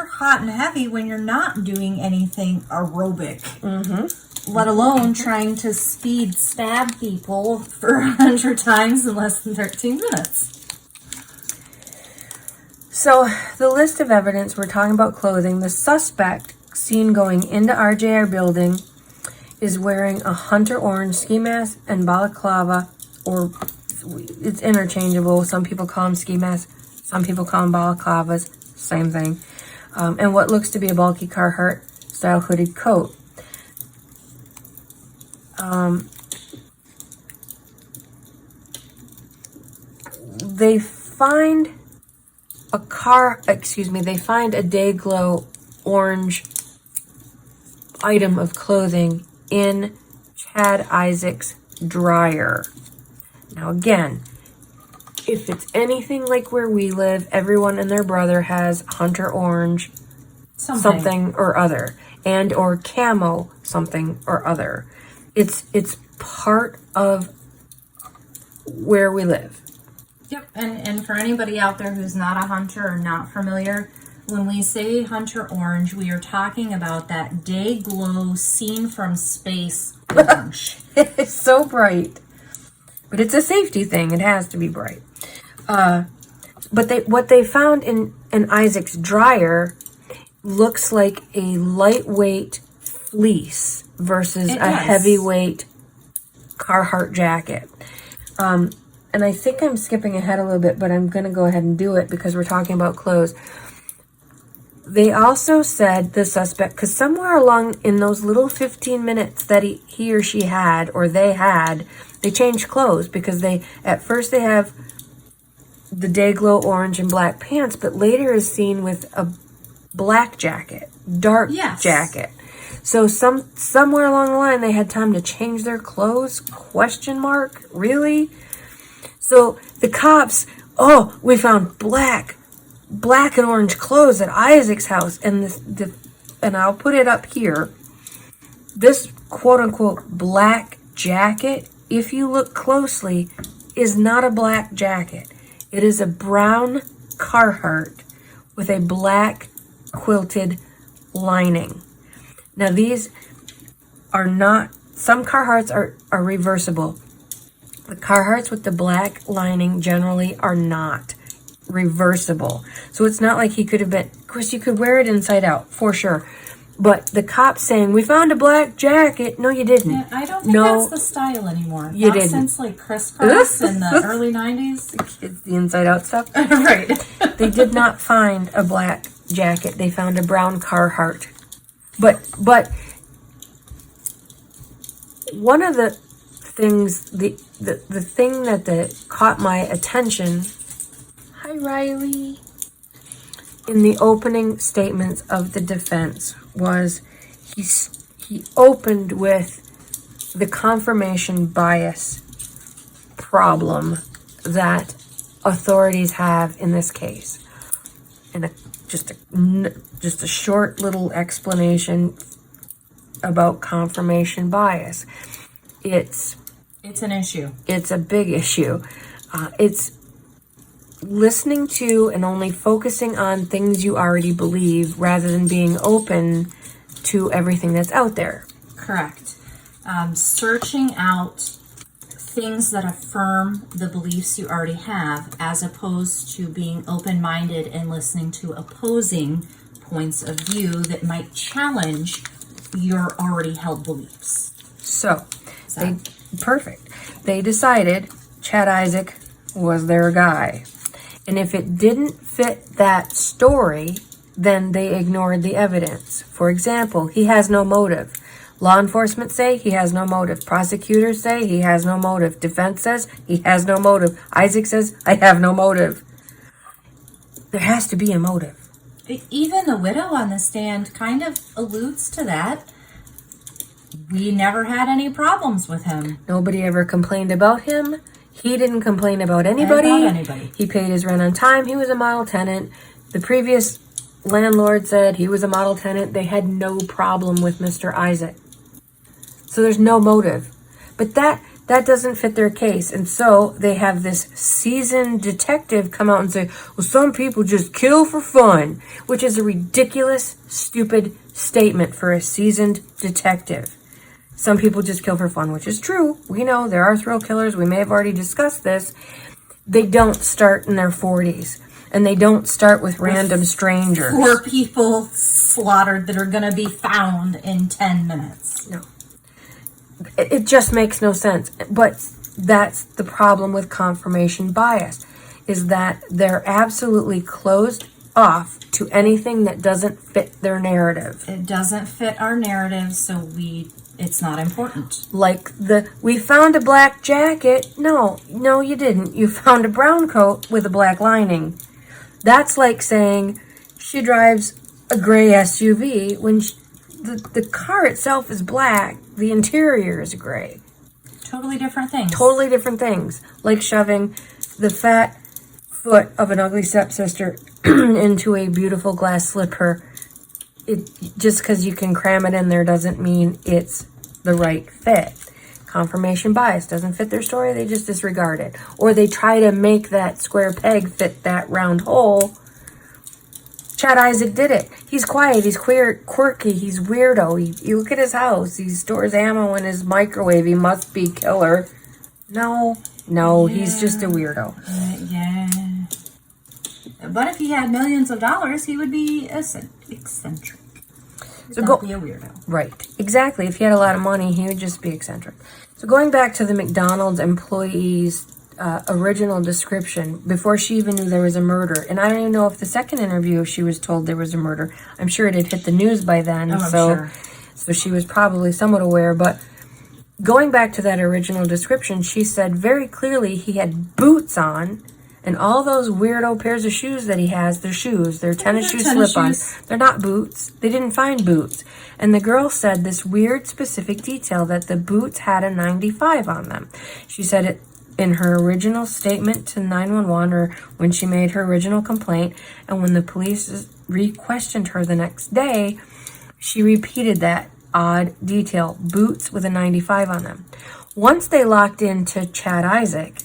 hot and heavy when you're not doing anything aerobic. Let alone trying to speed stab people for 100 times in less than 13 minutes. So, the list of evidence, we're talking about clothing. The suspect seen going into RJR building is wearing a hunter orange ski mask and balaclava, or it's interchangeable. Some people call them ski masks, some people call them balaclavas, same thing. And what looks to be a bulky Carhartt style hooded coat. They find a Dayglow orange item of clothing in Chad Isaak's dryer. Now again, if it's anything like where we live, everyone and their brother has hunter orange something or other, and or camo something or other. It's part of where we live. Yep, and for anybody out there who's not a hunter or not familiar, when we say hunter orange, we are talking about that day glow seen from space orange. It's so bright. But it's a safety thing. It has to be bright. But what they found in Isaac's dryer looks like a lightweight fleece versus a heavyweight Carhartt jacket. And I think I'm skipping ahead a little bit, but I'm going to go ahead and do it because we're talking about clothes. They also said the suspect, because somewhere along in those little 15 minutes that he or she had, or they had, they changed clothes because at first they have the Dayglow orange and black pants, but later is seen with a black jacket, dark jacket. So somewhere along the line they had time to change their clothes? Question mark? Really? So the cops, we found black and orange clothes at Isaac's house, and and I'll put it up here. This quote unquote black jacket, if you look closely, is not a black jacket. It is a brown Carhartt with a black quilted lining. Now these are not, some Carhartts are reversible. The Carhartts with the black lining generally are not reversible. So it's not like he could have been, of course you could wear it inside out for sure, But the cops saying, we found a black jacket. No, you didn't. Yeah, I don't think that's the style anymore. You Not didn't. Since like Crisscross in the early 90s. It's the inside out stuff. Right. They did not find a black jacket. They found a brown Carhartt. But one of the things, the thing that caught my attention, hi Riley, in the opening statements of the defense was he opened with the confirmation bias problem that authorities have in this case, and just a short little explanation about confirmation bias. It's an issue. It's a big issue. It's listening to and only focusing on things you already believe rather than being open to everything that's out there. Correct. Searching out things that affirm the beliefs you already have, as opposed to being open-minded and listening to opposing points of view that might challenge your already held beliefs. So perfect. They decided Chad Isaak was their guy. And if it didn't fit that story, then they ignored the evidence. For example, he has no motive. Law enforcement say he has no motive. Prosecutors say he has no motive. Defense says he has no motive. Isaak says, I have no motive. There has to be a motive. Even the widow on the stand kind of alludes to that. We never had any problems with him. Nobody ever complained about him. He didn't complain about anybody. He paid his rent on time. He was a model tenant. The previous landlord said he was a model tenant. They had no problem with Mr. Isaak. So there's no motive. But that doesn't fit their case. And so they have this seasoned detective come out and say, well, some people just kill for fun, which is a ridiculous, stupid statement for a seasoned detective. Some people just kill for fun, which is true. We know there are thrill killers. We may have already discussed this. They don't start in their 40s. And they don't start with random strangers. 4 people slaughtered that are going to be found in 10 minutes. No. It just makes no sense. But that's the problem with confirmation bias, is that they're absolutely closed off to anything that doesn't fit their narrative. It doesn't fit our narrative, so it's not important. Like we found a black jacket. No, you didn't. You found a brown coat with a black lining. That's like saying she drives a gray SUV when the car itself is black. The interior is gray. Totally different things. Totally different things. Like shoving the fat foot of an ugly stepsister into a beautiful glass slipper. Just because you can cram it in there doesn't mean it's the right fit. Confirmation bias doesn't fit their story, they just disregard it. Or they try to make that square peg fit that round hole. Chad Isaak did it. He's quiet, he's quirky, he's weirdo. You look at his house, he stores ammo in his microwave, he must be killer. No, he's just a weirdo. Yeah. But if he had millions of dollars, he would be eccentric. So be a weirdo. Right, exactly. If he had a lot of money, he would just be eccentric. So going back to the McDonald's employee's original description, before she even knew there was a murder, and I don't even know if the second interview she was told there was a murder. I'm sure it had hit the news by then, so she was probably somewhat aware. But going back to that original description, she said very clearly he had boots on. And all those weirdo pairs of shoes that he has, they're shoes. They're tennis shoe slip-ons. They're not boots. They didn't find boots. And the girl said this weird specific detail that the boots had a 95 on them. She said it in her original statement to 911, or when she made her original complaint. And when the police re-questioned her the next day, she repeated that odd detail, boots with a 95 on them. Once they locked into Chad Isaak,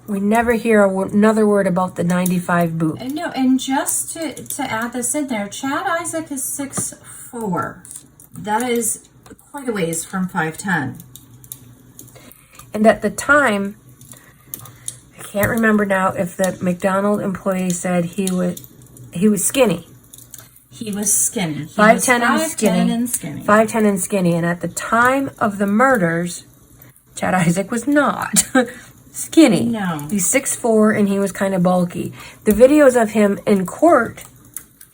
we never hear another word about the 95 boot. No, and just to add this in there, Chad Isaak is 6'4". That is quite a ways from 5'10". And at the time, I can't remember now if the McDonald's employee said he was skinny. He was skinny. 5'10" and skinny. 5'10" and skinny. 5'10" and skinny. And at the time of the murders, Chad Isaak was not skinny. No. He's 6'4" and he was kind of bulky. The videos of him in court,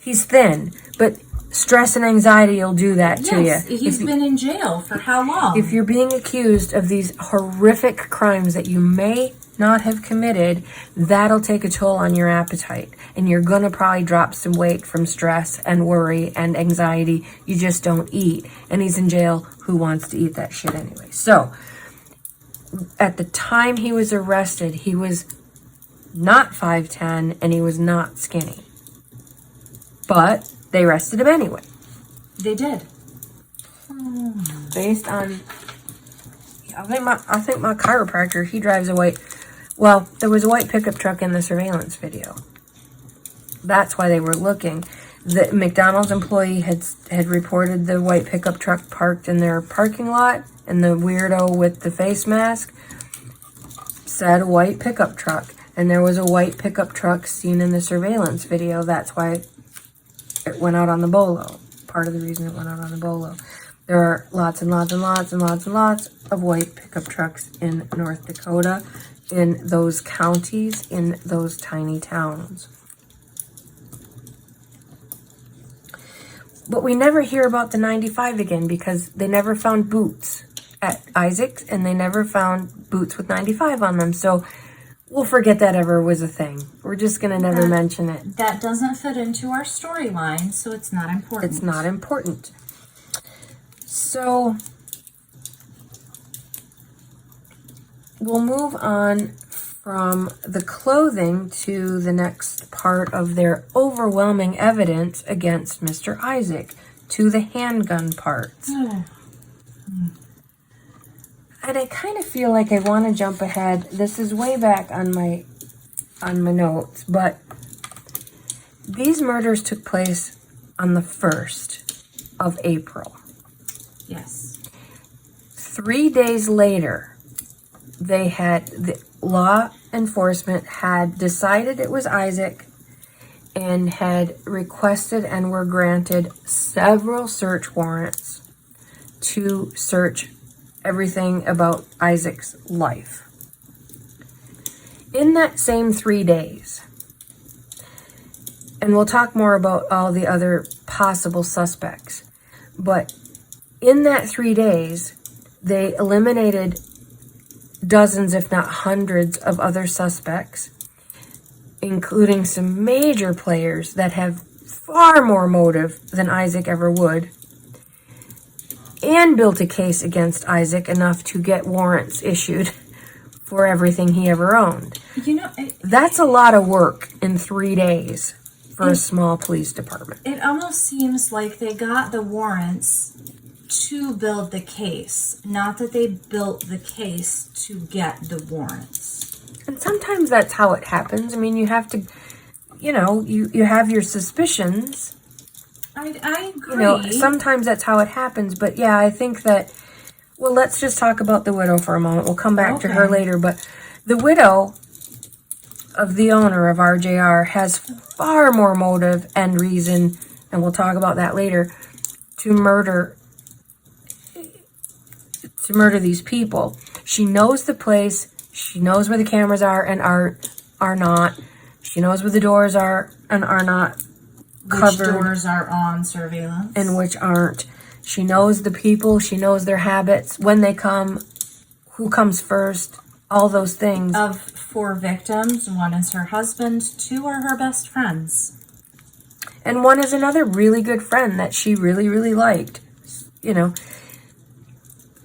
he's thin, but stress and anxiety will do that to you. He's been in jail for how long? If you're being accused of these horrific crimes that you may not have committed, that'll take a toll on your appetite. And you're going to probably drop some weight from stress and worry and anxiety. You just don't eat. And he's in jail. Who wants to eat that shit anyway? So, at the time he was arrested, he was not 5'10" and he was not skinny. But they arrested him anyway. They did. Based on, I think my chiropractor, he drives a white, well, there was a white pickup truck in the surveillance video. That's why they were looking. The McDonald's employee had reported the white pickup truck parked in their parking lot, and the weirdo with the face mask said white pickup truck. And there was a white pickup truck seen in the surveillance video. That's why it went out on the bolo. Part of the reason it went out on the bolo. There are lots and lots and lots and lots and lots of white pickup trucks in North Dakota, in those counties, in those tiny towns. But we never hear about the 95 again because they never found boots at Isaac's and they never found boots with 95 on them. So we'll forget that ever was a thing. We're just going to never mention it. That doesn't fit into our storyline, so it's not important. It's not important. So we'll move on from the clothing to the next part of their overwhelming evidence against Mr. Isaak, to the handgun parts. And I kind of feel like I want to jump ahead. This is way back on my notes, but these murders took place on the 1st of April. Yes. 3 days later, the law enforcement had decided it was Isaak and had requested and were granted several search warrants to search everything about Isaac's life. In that same 3 days, and we'll talk more about all the other possible suspects, but in that 3 days, they eliminated dozens, if not hundreds, of other suspects, including some major players that have far more motive than Isaak ever would, and built a case against Isaak enough to get warrants issued for everything he ever owned. You know, that's a lot of work in 3 days for a small police department. It almost seems like they got the warrants to build the case, not that they built the case to get the warrants. And sometimes that's how it happens. I mean, you have to, you have your suspicions. I agree. Sometimes that's how it happens. But yeah, I think that, well, let's just talk about the widow for a moment. We'll come back to her later. But the widow of the owner of RJR has far more motive and reason, and we'll talk about that later, to murder these people. She knows the place. She knows where the cameras are and are not. She knows where the doors are and are not covered. Which doors are on surveillance. And which aren't. She knows the people. She knows their habits, when they come, who comes first, all those things. Of 4 victims, 1 is her husband, 2 are her best friends. And 1 is another really good friend that she really, really liked.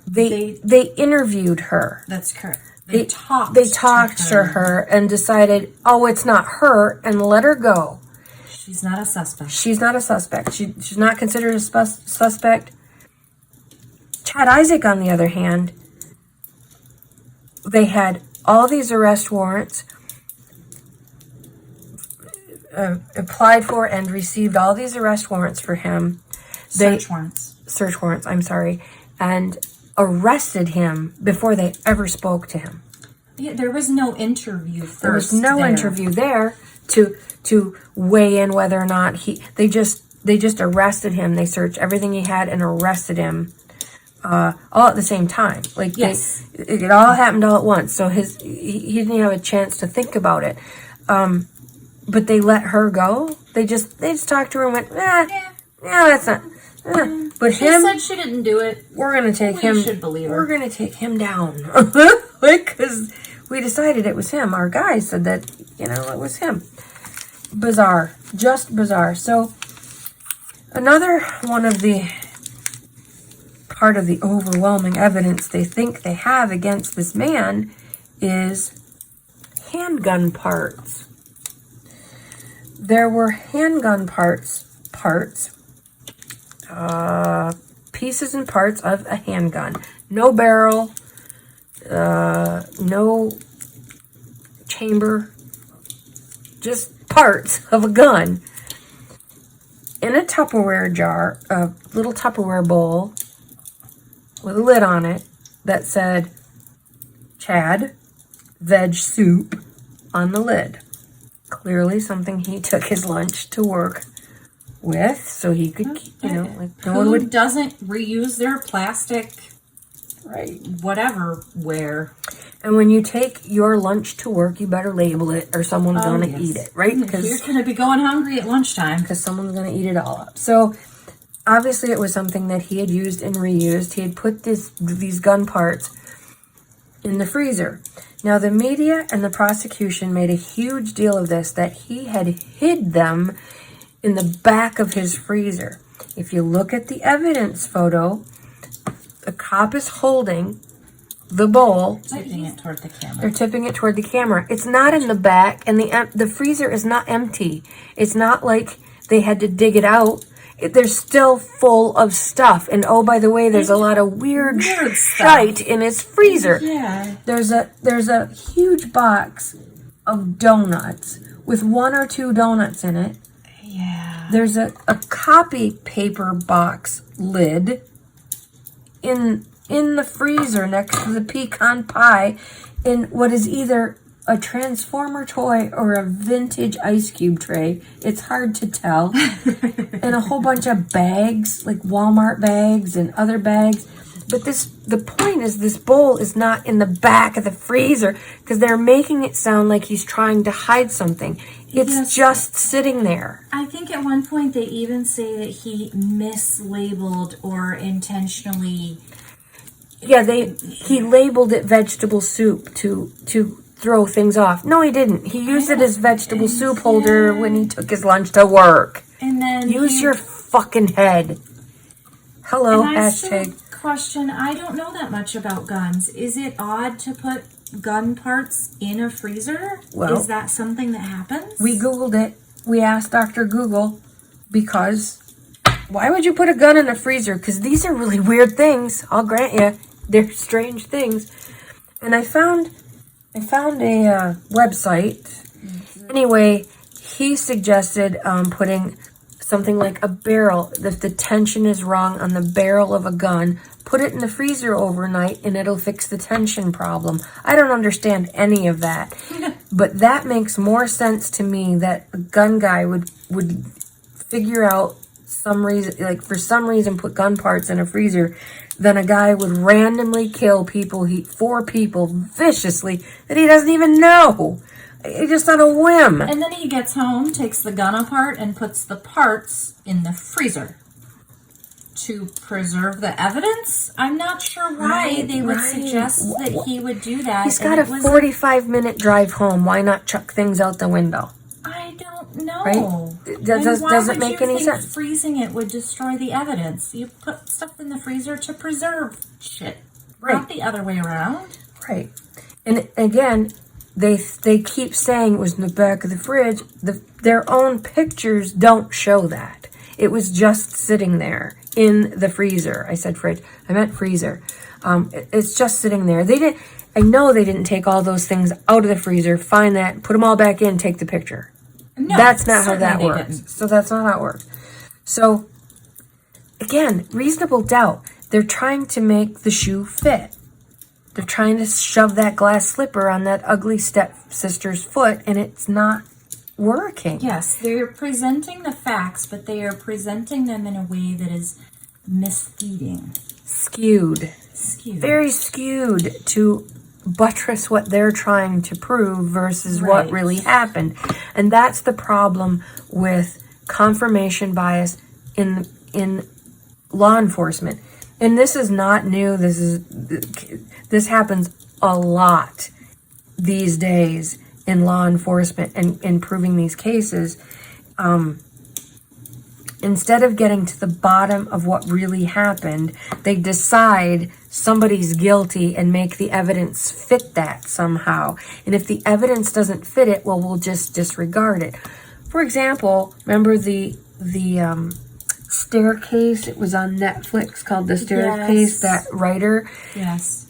They interviewed her. That's correct. They talked to her and decided, oh, it's not her, and let her go. She's not a suspect. She's not a suspect. She's not considered a suspect. Chad Isaak, on the other hand, they had all these arrest warrants, applied for and received all these arrest warrants for him. Search warrants, I'm sorry. And arrested him before they ever spoke to him. Yeah, there was no interview first. There was no interview there to weigh in whether or not they just they just arrested him. They searched everything he had and arrested him all at the same time. Like, Yes. it all happened all at once. So he didn't have a chance to think about it. But they let her go. They just talked to her and went, yeah, that's not. But She him, said she didn't do it. we're gonna take We him. should believe her. We're gonna take him down, like, because we decided it was him. Our guy said that, you know, it was him. Bizarre, just bizarre. So another one of the part of the overwhelming evidence they think they have against this man is handgun parts. There were handgun parts, pieces and parts of a handgun. No barrel, no chamber, just parts of a gun in a Tupperware jar, a little Tupperware bowl with a lid on it that said Chad veg soup on the lid. Clearly something he took his lunch to work with, so he could, you know, like, no one would. Doesn't reuse their plastic, Right. whatever, ware. And when you take your lunch to work, you better label it, or someone's gonna eat it, right? You're going to be going hungry at lunchtime. Because someone's gonna eat it all up. So obviously it was something that he had used and reused. He had put these gun parts in the freezer. Now, the media and the prosecution made a huge deal of this, that he had hid them in the back of his freezer. If you look at the evidence photo, the cop is holding the bowl. Tipping it toward the camera. They're tipping it toward the camera. It's not in the back, and the freezer is not empty. It's not like they had to dig it out. They're still full of stuff. And oh, by the way, there's a lot of weird shite in his freezer. Yeah. There's a huge box of donuts with 1 or 2 donuts in it. Yeah. There's a copy paper box lid in the freezer next to the pecan pie in what is either a Transformer toy or a vintage ice cube tray. It's hard to tell. And a whole bunch of bags, like Walmart bags and other bags. But the point is, this bowl is not in the back of the freezer, because they're making it sound like he's trying to hide something. It's just sitting there. I think at one point they even say that he mislabeled or intentionally. Yeah, he labeled it vegetable soup to throw things off. No, he didn't. He used it as vegetable soup holder when he took his lunch to work. And then use your fucking head. Hello, hashtag. Question, I don't know that much about guns. Is it odd to put gun parts in a freezer? Well, is that something that happens? We Googled it. We asked Dr. Google, because why would you put a gun in a freezer? Because these are really weird things. I'll grant you. They're strange things. And I found a website. Anyway, he suggested putting something like a barrel. If the tension is wrong on the barrel of a gun, put it in the freezer overnight and it'll fix the tension problem. I don't understand any of that. But that makes more sense to me, that a gun guy would figure out some reason, like for some reason put gun parts in a freezer, than a guy would randomly kill 4 people viciously that he doesn't even know. Just on a whim. And then he gets home, takes the gun apart, and puts the parts in the freezer to preserve the evidence. I'm not sure why they would suggest that he would do that. He's got a 45-minute drive home. Why not chuck things out the window? I don't know. Right? Doesn't make any sense. Freezing it would destroy the evidence. You put stuff in the freezer to preserve shit, Right. not the other way around. Right. And again, they keep saying it was in the back of the fridge. Their own pictures don't show that. It was just sitting there in the freezer. I said fridge. I meant freezer. It's just sitting there. I know they didn't take all those things out of the freezer, find that, put them all back in, take the picture. No, that's not how that they works. didn't. So that's not how it works. So, again, reasonable doubt. They're trying to make the shoe fit. They're trying to shove that glass slipper on that ugly stepsister's foot, and it's not working. Yes, they're presenting the facts, but they are presenting them in a way that is misleading. Skewed. Very skewed to buttress what they're trying to prove versus what really happened. And that's the problem with confirmation bias in law enforcement. And this is not new. This happens a lot these days in law enforcement and in proving these cases. Instead of getting to the bottom of what really happened, they decide somebody's guilty and make the evidence fit that somehow. And if the evidence doesn't fit it, well, we'll just disregard it. For example, remember the staircase? It was on Netflix called The Staircase, that writer. Yes.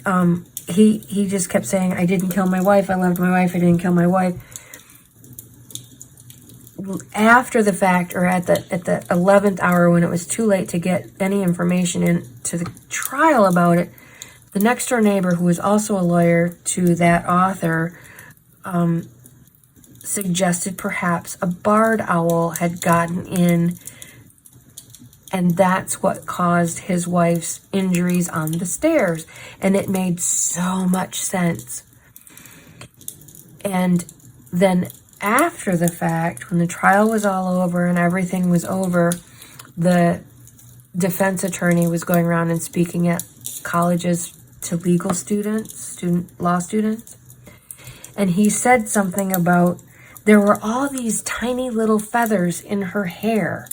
He just kept saying, I didn't kill my wife, I loved my wife, I didn't kill my wife. After the fact, or at the 11th hour when it was too late to get any information into the trial about it, the next door neighbor, who was also a lawyer to that author, suggested perhaps a barred owl had gotten in, and that's what caused his wife's injuries on the stairs. And it made so much sense. And then after the fact, when the trial was all over and everything was over, the defense attorney was going around and speaking at colleges to legal students, law students. And he said something about there were all these tiny little feathers in her hair.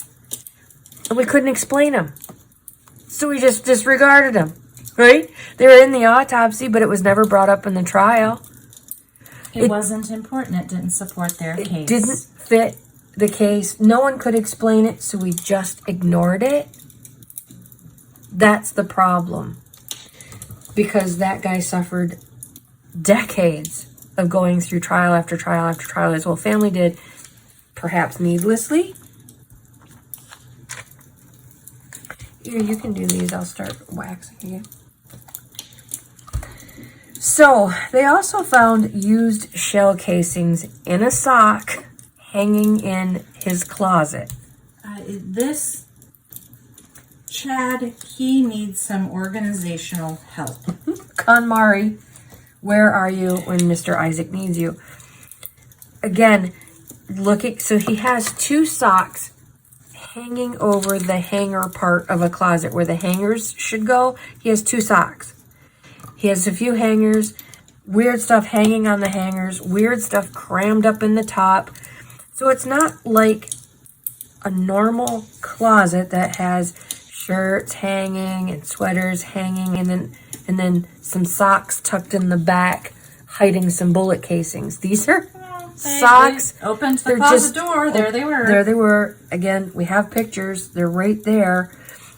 And we couldn't explain them. So we just disregarded them, right? They were in the autopsy, but it was never brought up in the trial. It wasn't important. It didn't support their case. It didn't fit the case. No one could explain it, so we just ignored it. That's the problem. Because that guy suffered decades of going through trial after trial after trial. His whole family did, perhaps needlessly. Here, you can do these. I'll start waxing again. So, they also found used shell casings in a sock hanging in his closet. This Chad, he needs some organizational help. KonMari, where are you when Mr. Isaak needs you? Again, so he has 2 socks hanging over the hanger part of a closet where the hangers should go. He has 2 socks. He has a few hangers, weird stuff hanging on the hangers, weird stuff crammed up in the top. So it's not like a normal closet that has shirts hanging and sweaters hanging and then some socks tucked in the back hiding some bullet casings. These are socks. They opened the closet door. There they were. There they were. Again, we have pictures. They're right there.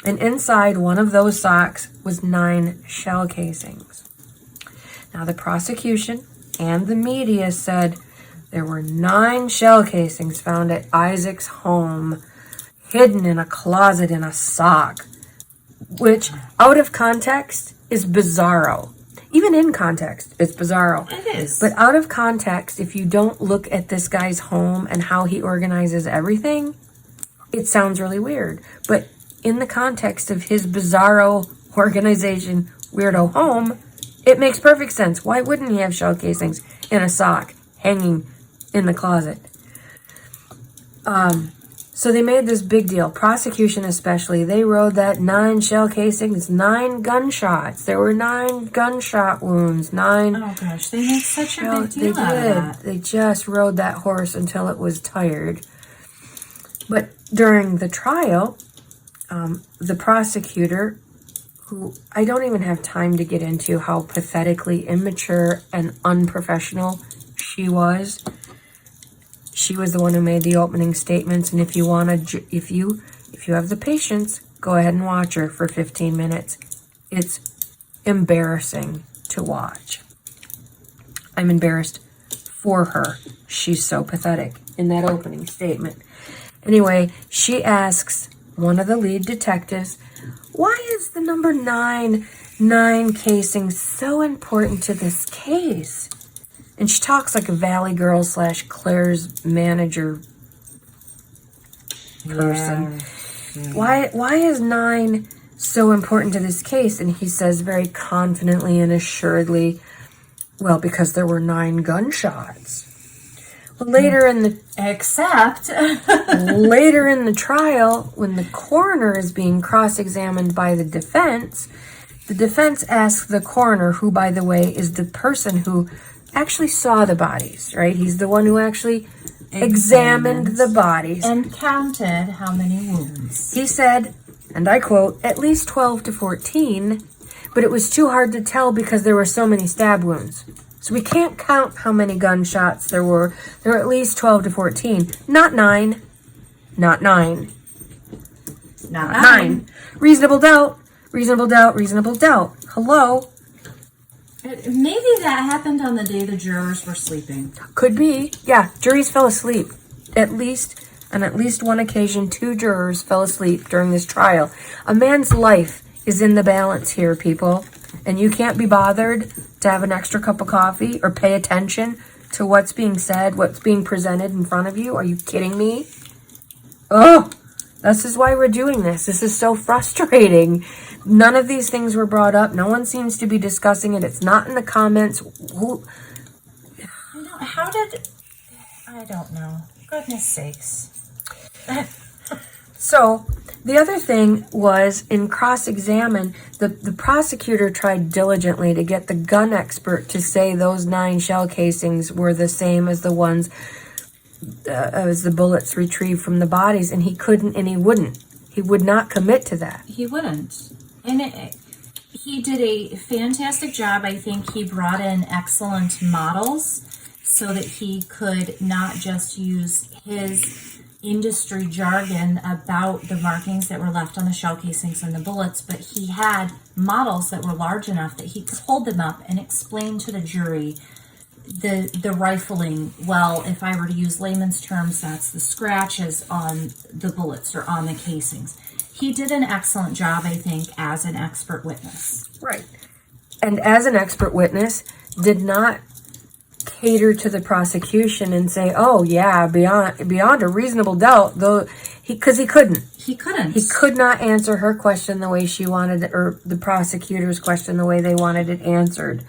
And inside one of those socks was 9 shell casings. Now, the prosecution and the media said there were 9 shell casings found at Isaak's home, hidden in a closet in a sock, which, out of context, is bizarro. Even in context, it's bizarro. It is. But out of context, if you don't look at this guy's home and how he organizes everything, it sounds really weird. But in the context of his bizarro organization, weirdo home, it makes perfect sense. Why wouldn't he have shell casings in a sock hanging in the closet? So they made this big deal. Prosecution especially, they wrote that 9 shell casings, 9 gunshots. There were 9 gunshot wounds, 9... Oh gosh, they made such a big deal out of that. They just rode that horse until it was tired. But during the trial, the prosecutor, who I don't even have time to get into how pathetically immature and unprofessional she was. She was the one who made the opening statements, and if you have the patience, go ahead and watch her for 15 minutes. It's embarrassing to watch. I'm embarrassed for her. She's so pathetic in that opening statement. Anyway, she asks one of the lead detectives, why is the number 9 casing so important to this case? And she talks like a Valley Girl / Claire's manager person. Yeah. Why is 9 so important to this case? And he says very confidently and assuredly, well, because there were 9 gunshots. Well, later in the later in the trial, when the coroner is being cross-examined by the defense asks the coroner, who, by the way, is the person who actually saw the bodies, right? He's the one who actually examined the bodies. And counted how many wounds. He said, and I quote, at least 12 to 14, but it was too hard to tell because there were so many stab wounds. So we can't count how many gunshots there were. There were at least 12 to 14. Not 9. Not 9. Not 9. Reasonable doubt. Reasonable doubt. Reasonable doubt. Hello? Maybe that happened on the day the jurors were sleeping. Could be. Yeah, juries fell asleep. On at least one occasion, 2 jurors fell asleep during this trial. A man's life is in the balance here, people. And you can't be bothered to have an extra cup of coffee or pay attention to what's being said, what's being presented in front of you. Are you kidding me? Oh, this is why we're doing this. This is so frustrating. None of these things were brought up. No one seems to be discussing it. It's not in the comments. I don't know. Goodness sakes. So, the other thing was, in cross-examine, the prosecutor tried diligently to get the gun expert to say those 9 shell casings were the same as the ones, as the bullets retrieved from the bodies, and he couldn't and he wouldn't. He would not commit to that. He wouldn't. And he did a fantastic job. I think he brought in excellent models so that he could not just use his industry jargon about the markings that were left on the shell casings and the bullets, but he had models that were large enough that he could hold them up and explain to the jury the rifling. Well, if I were to use layman's terms, that's the scratches on the bullets or on the casings. He did an excellent job, I think, as an expert witness. Right. And as an expert witness, did not cater to the prosecution and say, oh yeah, beyond a reasonable doubt, though, because he couldn't. He couldn't. He could not answer her question the way she wanted it, or the prosecutor's question the way they wanted it answered.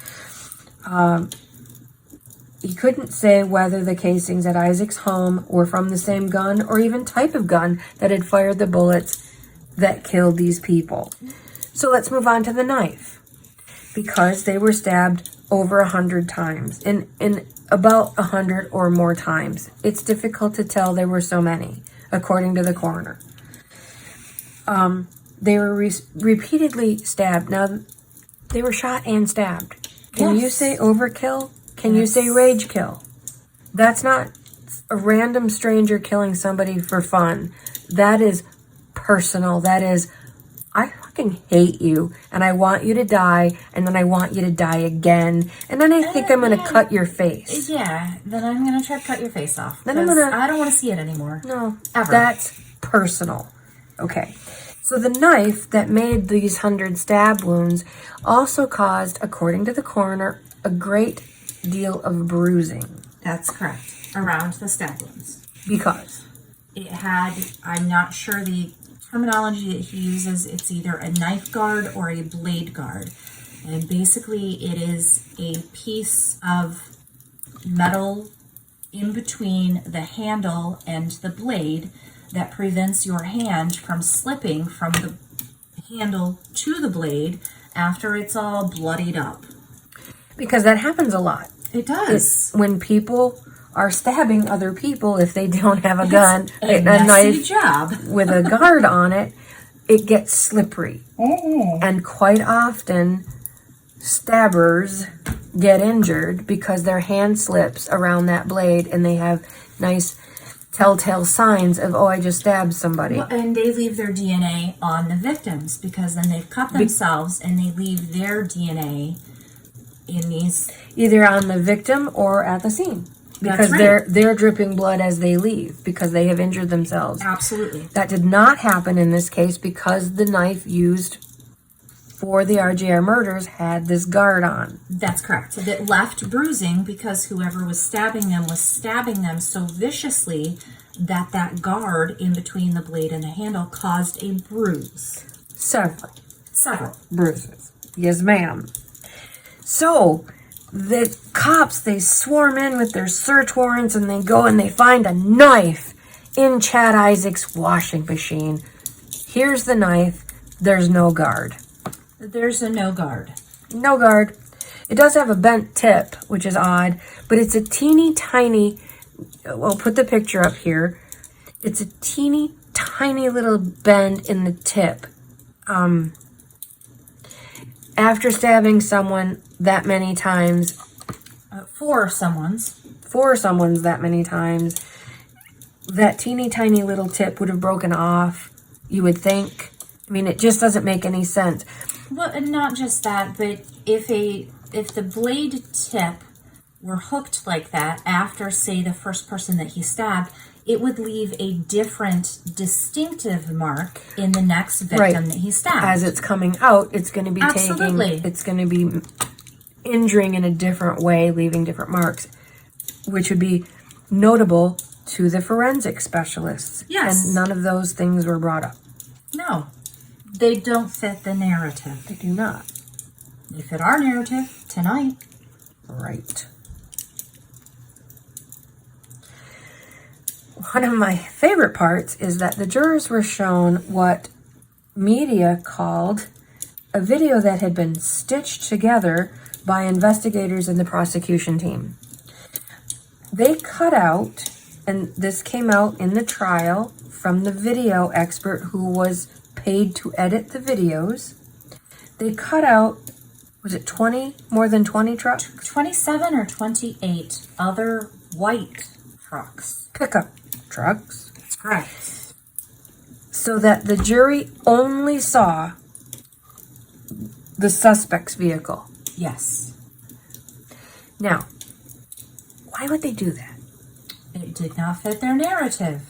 He couldn't say whether the casings at Isaac's home were from the same gun or even type of gun that had fired the bullets that killed these people. So let's move on to the knife. Because they were stabbed over 100 times, in about 100 or more times. It's difficult to tell there were so many, according to the coroner. They were repeatedly stabbed. Now, they were shot and stabbed. Can you say overkill? Can you say rage kill? That's not a random stranger killing somebody for fun. That is personal. That is, I fucking hate you, and I want you to die, and then I want you to die again, and then I think I'm going to cut your face. Yeah, then I'm going to try to cut your face off. Then I don't want to see it anymore. No, ever. That's personal. Okay. So the knife that made these 100 stab wounds also caused, according to the coroner, a great deal of bruising. That's correct. Around the stab wounds. Because? It had, I'm not sure the terminology that he uses, it's either a knife guard or a blade guard. And basically it is a piece of metal in between the handle and the blade that prevents your hand from slipping from the handle to the blade after it's all bloodied up. Because that happens a lot. It does. When people are stabbing other people, if they don't have a gun, a knife job with a guard on it, it gets slippery. And quite often, stabbers get injured because their hand slips around that blade and they have nice telltale signs of, oh, I just stabbed somebody. Well, and they leave their DNA on the victims because then they've cut themselves and they leave their DNA in these... Either on the victim or at the scene. Because they're dripping blood as they leave because they have injured themselves. Absolutely. That did not happen in this case because the knife used for the RJR murders had this guard on. That's correct. That left bruising because whoever was stabbing them so viciously that that guard in between the blade and the handle caused a bruise. Several bruises. Yes, ma'am. So the cops, they swarm in with their search warrants and they go and they find a knife in Chad Isaak's washing machine. Here's the knife. There's no guard. There's a no guard. No guard. It does have a bent tip, which is odd, but it's a teeny tiny, I'll put the picture up here. It's a teeny tiny little bend in the tip. After stabbing someone that many times, Four someone's that many times, that teeny tiny little tip would have broken off, you would think. I mean, it just doesn't make any sense. Well, and not just that, but if the blade tip were hooked like that after, say, the first person that he stabbed, it would leave a different distinctive mark in the next victim that he stabbed. As it's coming out, it's going to be Absolutely. it's going to be injuring in a different way, leaving different marks, which would be notable to the forensic specialists. Yes. And none of those things were brought up. No, they don't fit the narrative. They do not. They fit our narrative tonight. Right. One of my favorite parts is that the jurors were shown what media called a video that had been stitched together by investigators and the prosecution team. They cut out, and this came out in the trial from the video expert who was paid to edit the videos. They cut out, was it 20, more than 20 trucks? 27 or 28 other white trucks. Pickup trucks. That's correct. So that the jury only saw the suspect's vehicle. Yes. Now, why would they do that? It did not fit their narrative.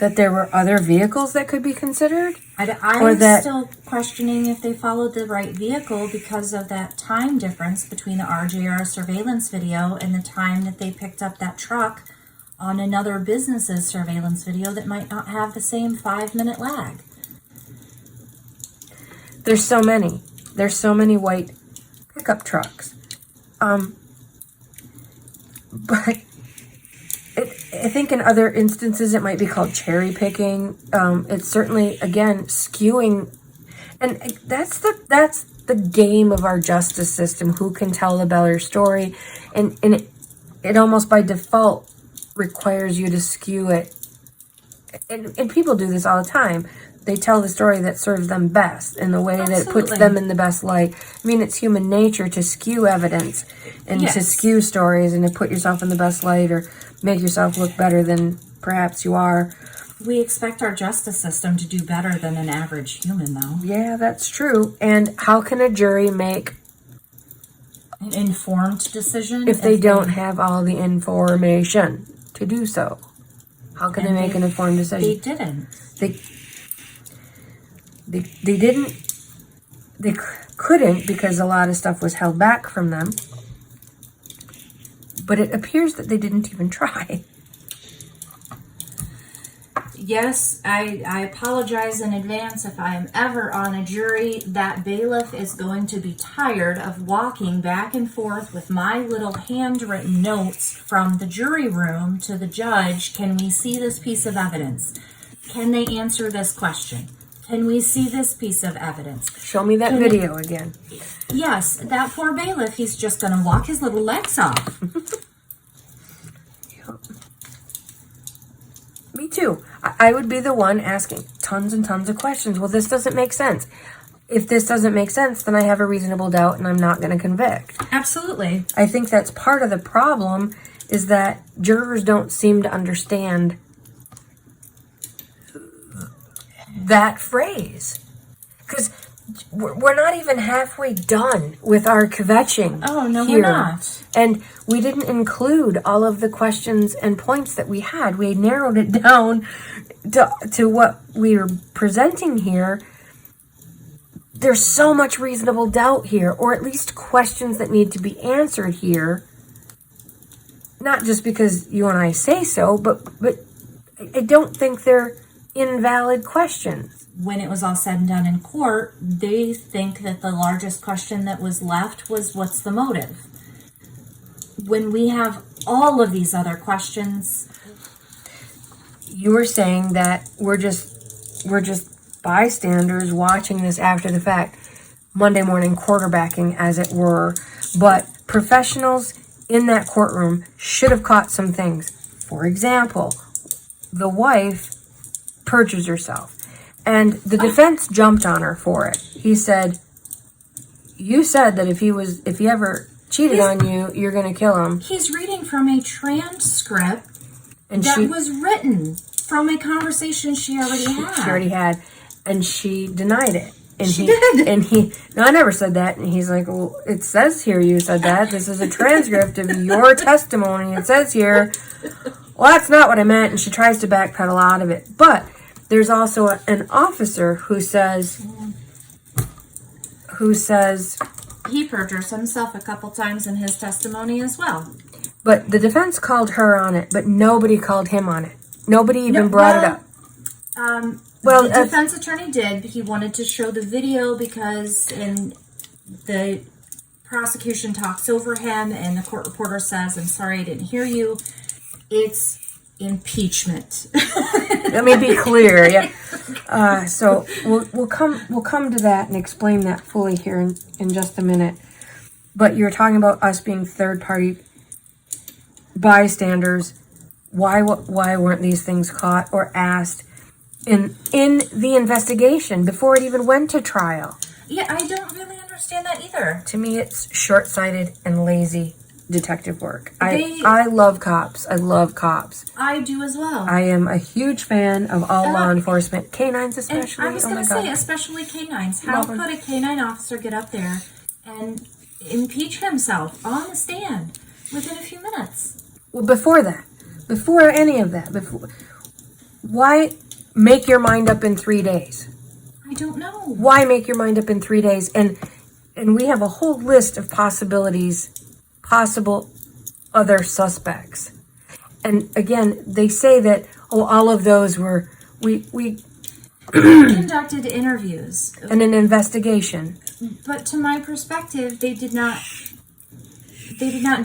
That there were other vehicles that could be considered? I'm still questioning if they followed the right vehicle because of that time difference between the RJR surveillance video and the time that they picked up that truck on another business's surveillance video that might not have the same 5-minute lag. There's so many. There's so many white pickup trucks. But I think in other instances it might be called cherry picking. It's certainly, again, skewing. And that's the game of our justice system. Who can tell the better story? And it almost by default requires you to skew it. And people do this all the time. They tell the story that serves them best in the way that it puts them in the best light. I mean, it's human nature to skew evidence and to skew stories and to put yourself in the best light or make yourself look better than perhaps you are. We expect our justice system to do better than an average human, though. Yeah, that's true. And how can a jury make an informed decision if they don't have all the information to do so? How can they make an informed decision? They didn't. They didn't. They couldn't because a lot of stuff was held back from them. But it appears that they didn't even try. Yes, I apologize in advance if I am ever on a jury. That bailiff is going to be tired of walking back and forth with my little handwritten notes from the jury room to the judge. Can we see this piece of evidence? Can they answer this question? Can we see this piece of evidence? Show me that video again. Yes, that poor bailiff, he's just going to walk his little legs off. Me too. I would be the one asking tons and tons of questions. Well, this doesn't make sense. If this doesn't make sense, then I have a reasonable doubt and I'm not going to convict. Absolutely. I think that's part of the problem is that jurors don't seem to understand that phrase. Because we're not even halfway done with our kvetching. Oh, no, here. we're not. And we didn't include all of the questions and points that we had. We narrowed it down to what we were presenting here there's so much reasonable doubt here, or at least questions that need to be answered here. Not just because you and I say so, but I don't think they're invalid questions. When it was all said and done in court, they think that the largest question that was left was, what's the motive? When we have all of these other questions. You were saying that we're just bystanders watching this after the fact, Monday morning quarterbacking, as it were, but professionals in that courtroom should have caught some things. For example, the wife perjures herself, and the defense jumped on her for it. He said, you said that if he ever cheated on you, you're going to kill him. He's reading from a transcript and that was written from a conversation she already had. And she denied it. And she did. And no, I never said that. And he's like, well, it says here you said that. This is a transcript of your testimony. It says here, well, that's not what I meant. And she tries to backpedal out of it. But there's also an officer who says he perjures himself a couple times in his testimony as well. But the defense called her on it, but nobody called him on it. Nobody even brought it up. Well, the defense attorney did. He wanted to show the video because the prosecution talks over him and the court reporter says, I'm sorry, I didn't hear you. It's impeachment. Let me be clear. Yeah. So we'll come to that and explain that fully here in just a minute. But you're talking about us being third-party bystanders. Why weren't these things caught or asked in the investigation before it even went to trial? Yeah, I don't really understand that either. To me, it's short-sighted and lazy detective work. I love cops. I love cops. I do as well. I am a huge fan of all law enforcement, canines especially. And I was going to say, especially canines. How could a canine officer get up there and impeach himself on the stand within a few minutes? Well, before any of that, why make your mind up in 3 days? I don't know. Why make your mind up in 3 days? And we have a whole list of possible other suspects. And again, they say that, all of those were, we conducted interviews. And an investigation. But to my perspective, they did not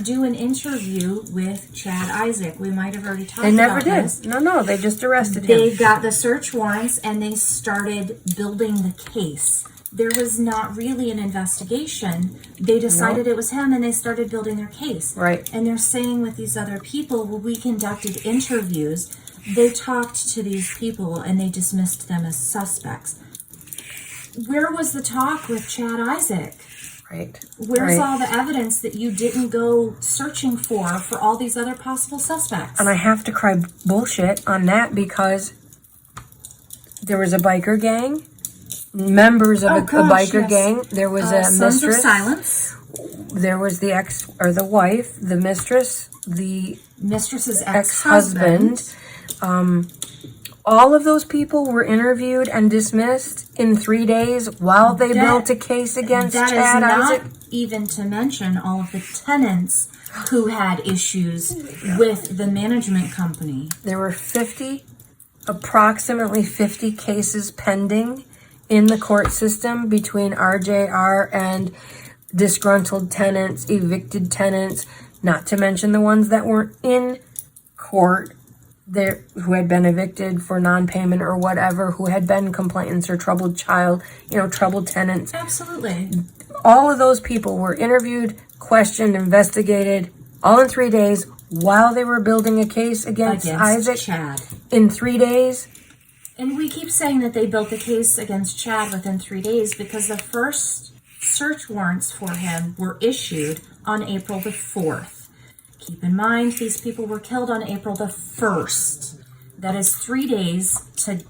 do an interview with Chad Isaak. We might have already talked about this. They never did. No, they just arrested him. They got the search warrants and they started building the case. There was not really an investigation. They decided it was him and they started building their case. Right. And they're saying with these other people, well, we conducted interviews. They talked to these people and they dismissed them as suspects. Where was the talk with Chad Isaak? Right. Where's all the evidence that you didn't go searching for all these other possible suspects? And I have to cry bullshit on that because there was a biker gang, members of a biker gang. There was a Sons mistress. of Silence. There was the ex or the wife, the mistress, the mistress's ex-husband. All of those people were interviewed and dismissed in 3 days while they built a case against Chad Isaak. That is not even to mention all of the tenants who had issues with the management company. There were approximately 50 cases pending in the court system between RJR and disgruntled tenants, evicted tenants, not to mention the ones that weren't in court who had been evicted for non-payment or whatever, who had been complainants or troubled troubled tenants. Absolutely. All of those people were interviewed, questioned, investigated, all in 3 days while they were building a case against Isaak. Chad. In 3 days. And we keep saying that they built a case against Chad within 3 days because the first search warrants for him were issued on April the 4th. Keep in mind, these people were killed on April the 1st. That is 3 days to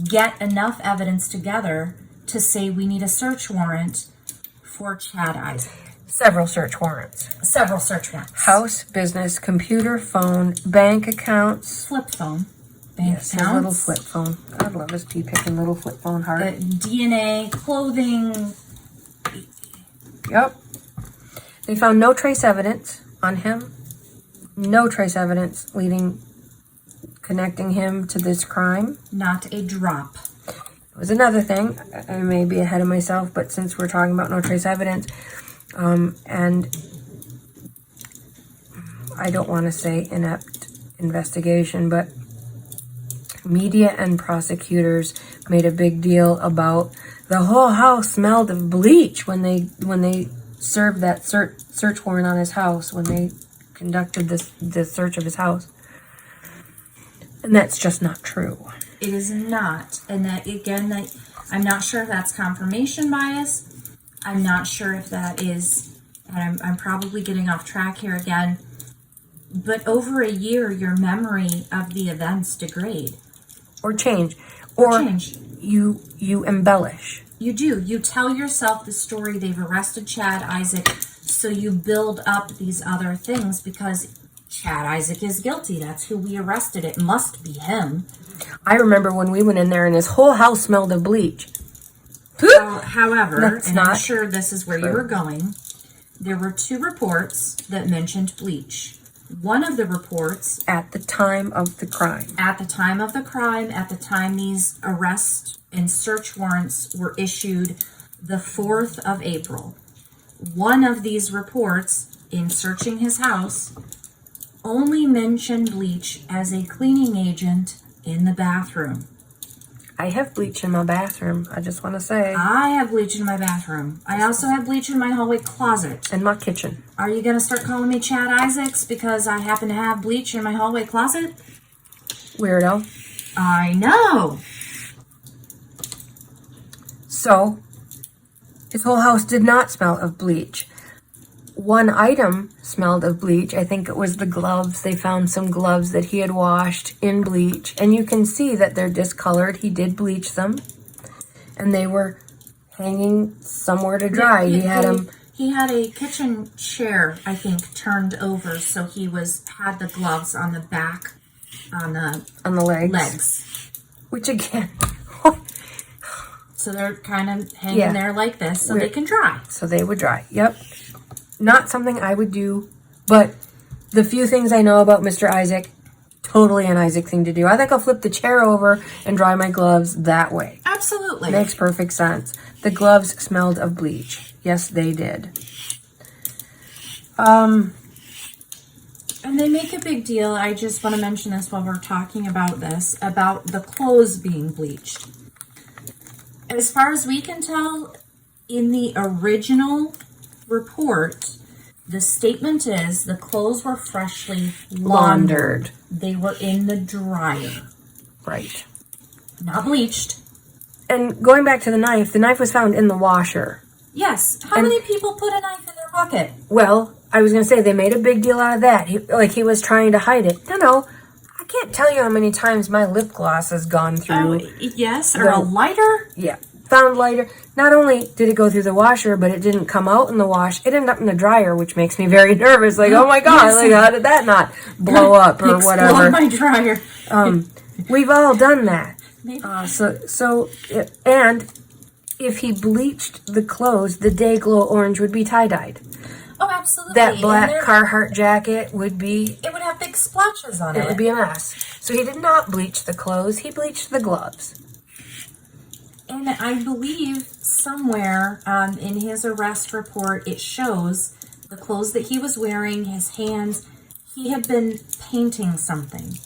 get enough evidence together to say we need a search warrant for Chad Isaak. Several search warrants. Several search warrants. House, business, computer, phone, bank accounts. Flip phone. bank Yes, his accounts. little flip phone. God love his pea-picking little flip phone heart. DNA, clothing. Yep. They found no trace evidence on him. No trace evidence connecting him to this crime. Not a drop. It was another thing. I may be ahead of myself, but since we're talking about no trace evidence, and I don't want to say inept investigation, but media and prosecutors made a big deal about the whole house smelled of bleach when they served that search warrant on his house, when they conducted this search of his house. And that's just not true. It is not. And that, again, that I'm not sure if that's confirmation bias. I'm not sure if that is, and I'm probably getting off track here again, but over a year, your memory of the events degrade. Or change. Or change. You embellish. You do. You tell yourself the story. They've arrested Chad Isaak, so you build up these other things because Chad Isaak is guilty. That's who we arrested. It must be him. I remember when we went in there and his whole house smelled of bleach. However, and I'm sure this is where you were going, there were 2 reports that mentioned bleach. One of the reports... At the time of the crime. At the time of the crime, at the time these arrest and search warrants were issued, the 4th of April. One of these reports, in searching his house, only mentioned bleach as a cleaning agent in the bathroom. I have bleach in my bathroom, I just want to say. I have bleach in my bathroom. I also have bleach in my hallway closet. In my kitchen. Are you going to start calling me Chad Isaaks because I happen to have bleach in my hallway closet? Weirdo. I know. So, his whole house did not smell of bleach. One item smelled of bleach. I think it was the gloves. They found some gloves that he had washed in bleach. And you can see that they're discolored. He did bleach them. And they were hanging somewhere to dry. He had a kitchen chair, I think, turned over, so he had the gloves on the back, on the legs. Which again... So they're kind of hanging there like this, so they can dry. So they would dry. Yep. Not something I would do, but the few things I know about Mr. Isaak, totally an Isaak thing to do. I think I'll flip the chair over and dry my gloves that way. Absolutely. Makes perfect sense. The gloves smelled of bleach. Yes, they did. And they make a big deal. I just want to mention this while we're talking about this, about the clothes being bleached. As far as we can tell, in the original report, the statement is the clothes were freshly laundered. They were in the dryer. Right. Not bleached. And going back to the knife was found in the washer. Yes. How many people put a knife in their pocket? Well, I was going to say, they made a big deal out of that. He was trying to hide it. No. I can't tell you how many times my lip gloss has gone through. Yes, or a lighter? Yeah. Found lighter. Not only did it go through the washer, but it didn't come out in the wash. It ended up in the dryer, which makes me very nervous. Like, oh my God, yes. like, how did that not blow up or whatever? My dryer. We've all done that. Maybe. And if he bleached the clothes, the day glow orange would be tie-dyed. Oh, absolutely. That black Carhartt jacket would be... It would have big splotches on it. It would be a mess. So he did not bleach the clothes. He bleached the gloves. And I believe somewhere in his arrest report, it shows the clothes that he was wearing, his hands. He had been painting something.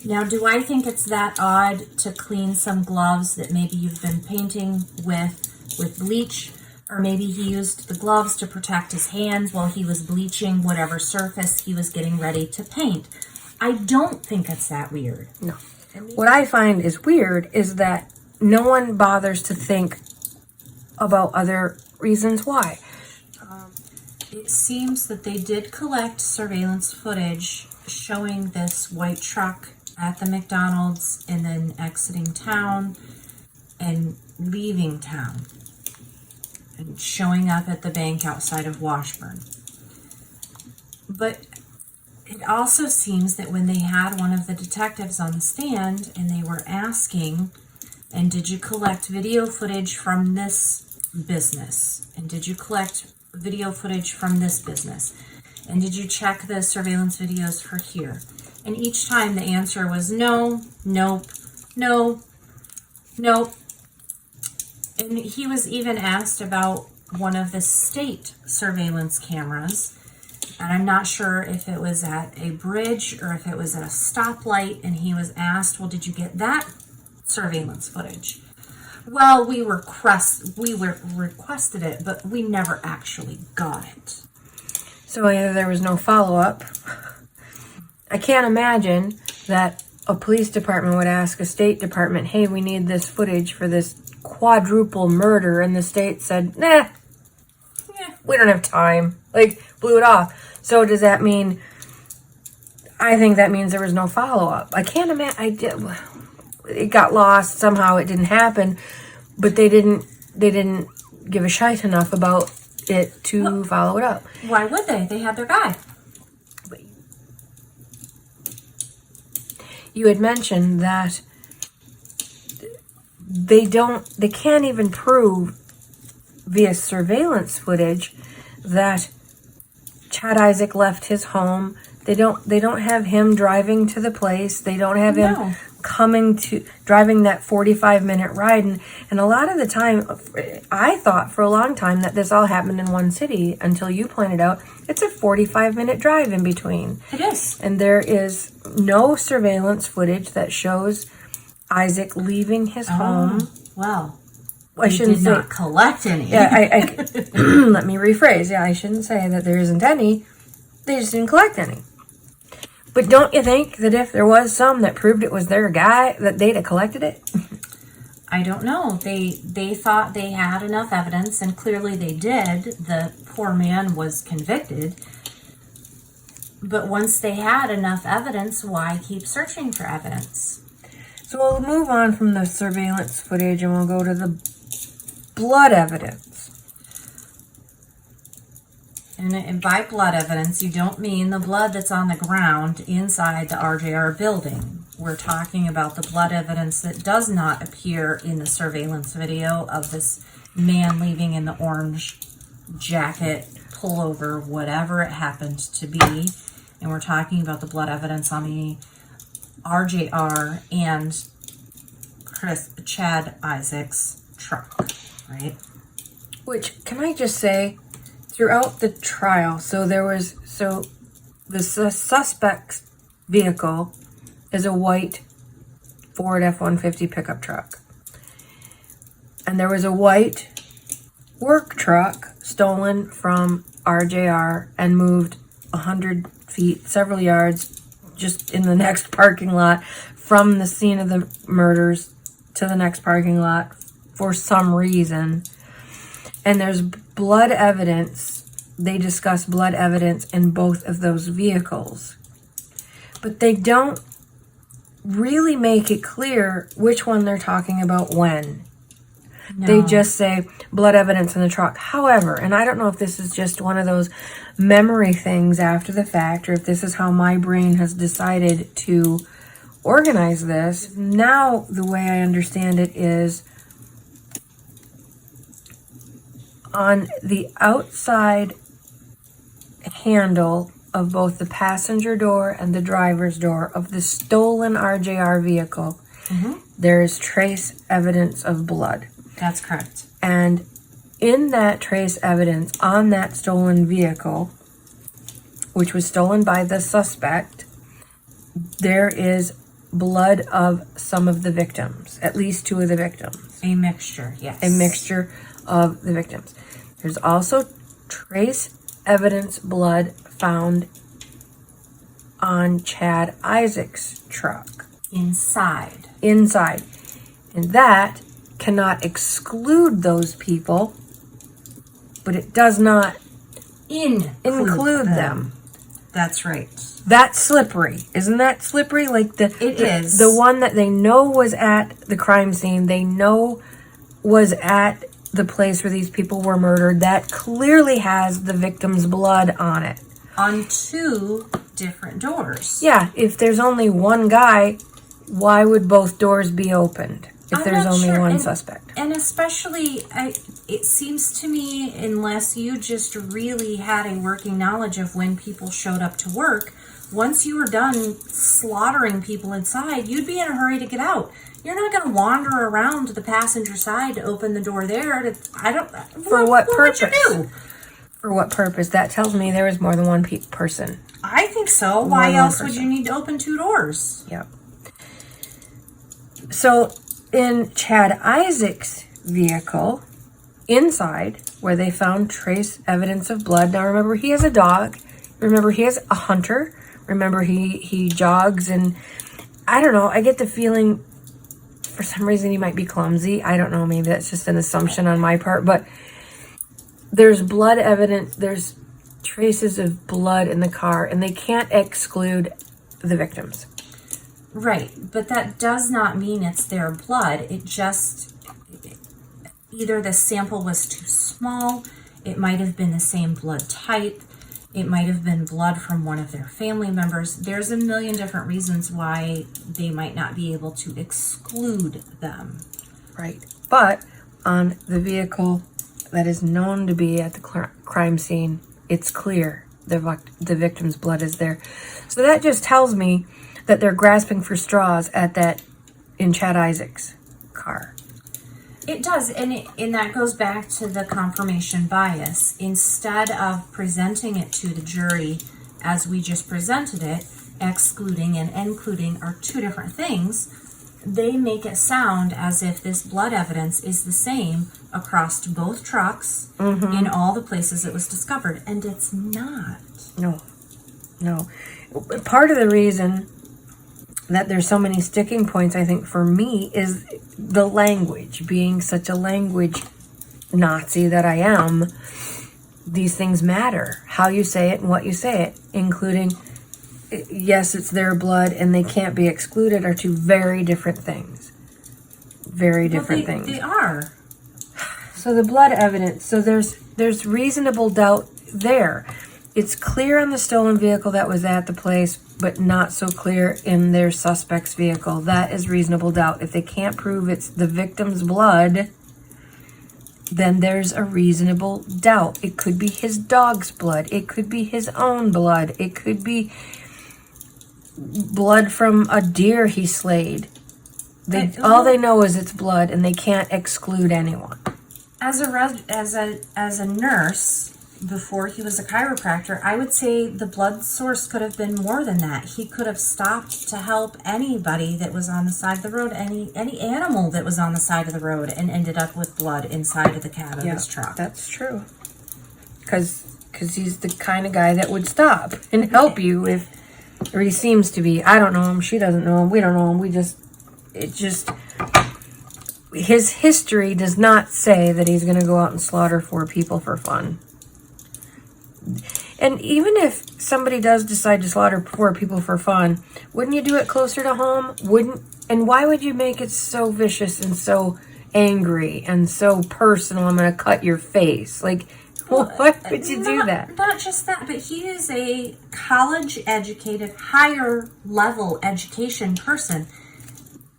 Now, do I think it's that odd to clean some gloves that maybe you've been painting with bleach? Or maybe he used the gloves to protect his hands while he was bleaching whatever surface he was getting ready to paint. I don't think it's that weird. No. What I find is weird is that no one bothers to think about other reasons why. It seems that they did collect surveillance footage showing this white truck at the McDonald's and then exiting town and leaving town and showing up at the bank outside of Washburn. But it It also seems that when they had one of the detectives on the stand and they were asking, and did you collect video footage from this business? And did you collect video footage from this business? And did you check the surveillance videos for here? And each time the answer was no, nope, no, nope. And he was even asked about one of the state surveillance cameras. And I'm not sure if it was at a bridge or if it was at a stoplight. And he was asked, well, did you get that surveillance footage? Well, we requested it, but we never actually got it. So either there was no follow-up. I can't imagine that a police department would ask a state department, hey, we need this footage for this quadruple murder, and the state said, nah, we don't have time. Like, blew it off. So does that mean, I think that means there was no follow-up. I can't imagine, it got lost, somehow it didn't happen, but they didn't give a shite enough about it to follow it up. Why would they? They had their guy. You had mentioned that they can't even prove via surveillance footage that Chad Isaak left his home. They don't have him driving to the place. They don't have him driving that 45-minute ride. And a lot of the time, I thought for a long time that this all happened in one city until you pointed out it's a 45-minute drive in between. It is. And there is no surveillance footage that shows Isaak leaving his home. Well, I shouldn't did not collect any. Yeah, let me rephrase. Yeah, I shouldn't say that there isn't any. They just didn't collect any. But don't you think that if there was some that proved it was their guy, that they'd have collected it? I don't know. They thought they had enough evidence, and clearly they did. The poor man was convicted. But once they had enough evidence, why keep searching for evidence? So we'll move on from the surveillance footage and we'll go to the blood evidence. And by blood evidence, you don't mean the blood that's on the ground inside the RJR building. We're talking about the blood evidence that does not appear in the surveillance video of this man leaving in the orange jacket, pullover, whatever it happened to be. And we're talking about the blood evidence on the RJR and Chad Isaak's truck, right? Which, can I just say, throughout the trial, the suspect's vehicle is a white Ford F-150 pickup truck. And there was a white work truck stolen from RJR and moved 100 feet, several yards, just in the next parking lot from the scene of the murders to the next parking lot for some reason. And there's blood evidence. They discuss blood evidence in both of those vehicles. But they don't really make it clear which one they're talking about when. No. They just say blood evidence in the truck. However, and I don't know if this is just one of those memory things after the fact, or if this is how my brain has decided to organize this. Now, the way I understand it is on the outside handle of both the passenger door and the driver's door of the stolen RJR vehicle, there is trace evidence of blood. That's correct. And in that trace evidence on that stolen vehicle, which was stolen by the suspect, there is blood of some of the victims, at least two of the victims. A mixture, yes. A mixture of the victims. There's also trace evidence blood found on Chad Isaak's truck. Inside. And that cannot exclude those people, but it does not include them. That's right. That's slippery. Isn't that slippery? Like it is. The one that they know was at the crime scene, they know was at the place where these people were murdered, that clearly has the victim's blood on it. On two different doors. Yeah, if there's only one guy, why would both doors be opened if there's only one suspect? And especially, it seems to me, unless you just really had a working knowledge of when people showed up to work, once you were done slaughtering people inside, you'd be in a hurry to get out. You're not going to wander around to the passenger side to open the door there. For what purpose? Would you do? For what purpose? That tells me there was more than one person. I think so. Why else would you need to open 2 doors? Yep. So, in Chad Isaak's vehicle, inside, where they found trace evidence of blood. Now, remember, he has a dog. Remember, he is a hunter. Remember, he jogs, and I don't know. I get the feeling, for some reason, he might be clumsy. I don't know. Maybe that's just an assumption on my part, but there's blood evidence. There's traces of blood in the car, and they can't exclude the victims. Right, but that does not mean it's their blood. It just, either the sample was too small, it might have been the same blood type, it might have been blood from one of their family members. There's a million different reasons why they might not be able to exclude them. Right, but on the vehicle that is known to be at the crime scene, it's clear the victim's blood is there. So that just tells me that they're grasping for straws in Chad Isaak's car. It does, and that goes back to the confirmation bias. Instead of presenting it to the jury as we just presented it, excluding and including are 2 different things, they make it sound as if this blood evidence is the same across both trucks in all the places it was discovered, and it's not. No. Part of the reason that there's so many sticking points, I think, for me, is the language. Being such a language Nazi that I am, these things matter. How you say it and what you say it, including, yes, it's their blood and they can't be excluded, are 2 very different things. Very different things. They are. So the blood evidence, so there's reasonable doubt there. It's clear on the stolen vehicle that was at the place, but not so clear in their suspect's vehicle. That is reasonable doubt. If they can't prove it's the victim's blood, then there's a reasonable doubt. It could be his dog's blood. It could be his own blood. It could be blood from a deer he slayed. All they know is it's blood, and they can't exclude anyone. As a nurse, before he was a chiropractor, I would say the blood source could have been more than that. He could have stopped to help anybody that was on the side of the road, any animal that was on the side of the road, and ended up with blood inside of the cab of his truck. That's true. Because he's the kind of guy that would stop and help you or he seems to be. I don't know him. She doesn't know him. We don't know him. His history does not say that he's going to go out and slaughter 4 people for fun. And even if somebody does decide to slaughter 4 people for fun, wouldn't you do it closer to home? And why would you make it so vicious and so angry and so personal? I'm going to cut your face. Like, why would you do that? Not just that, but he is a college-educated, higher-level education person.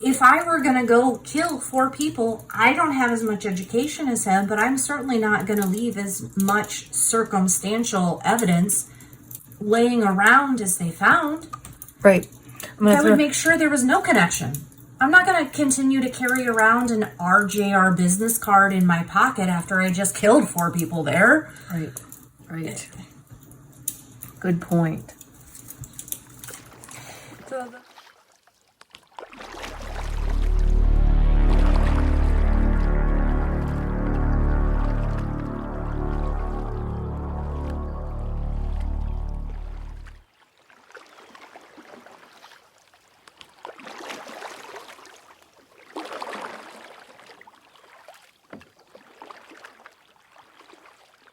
If I were going to go kill 4 people, I don't have as much education as him, but I'm certainly not going to leave as much circumstantial evidence laying around as they found. Right. I would make sure there was no connection. I'm not going to continue to carry around an RJR business card in my pocket after I just killed 4 people there. Right. Good point. So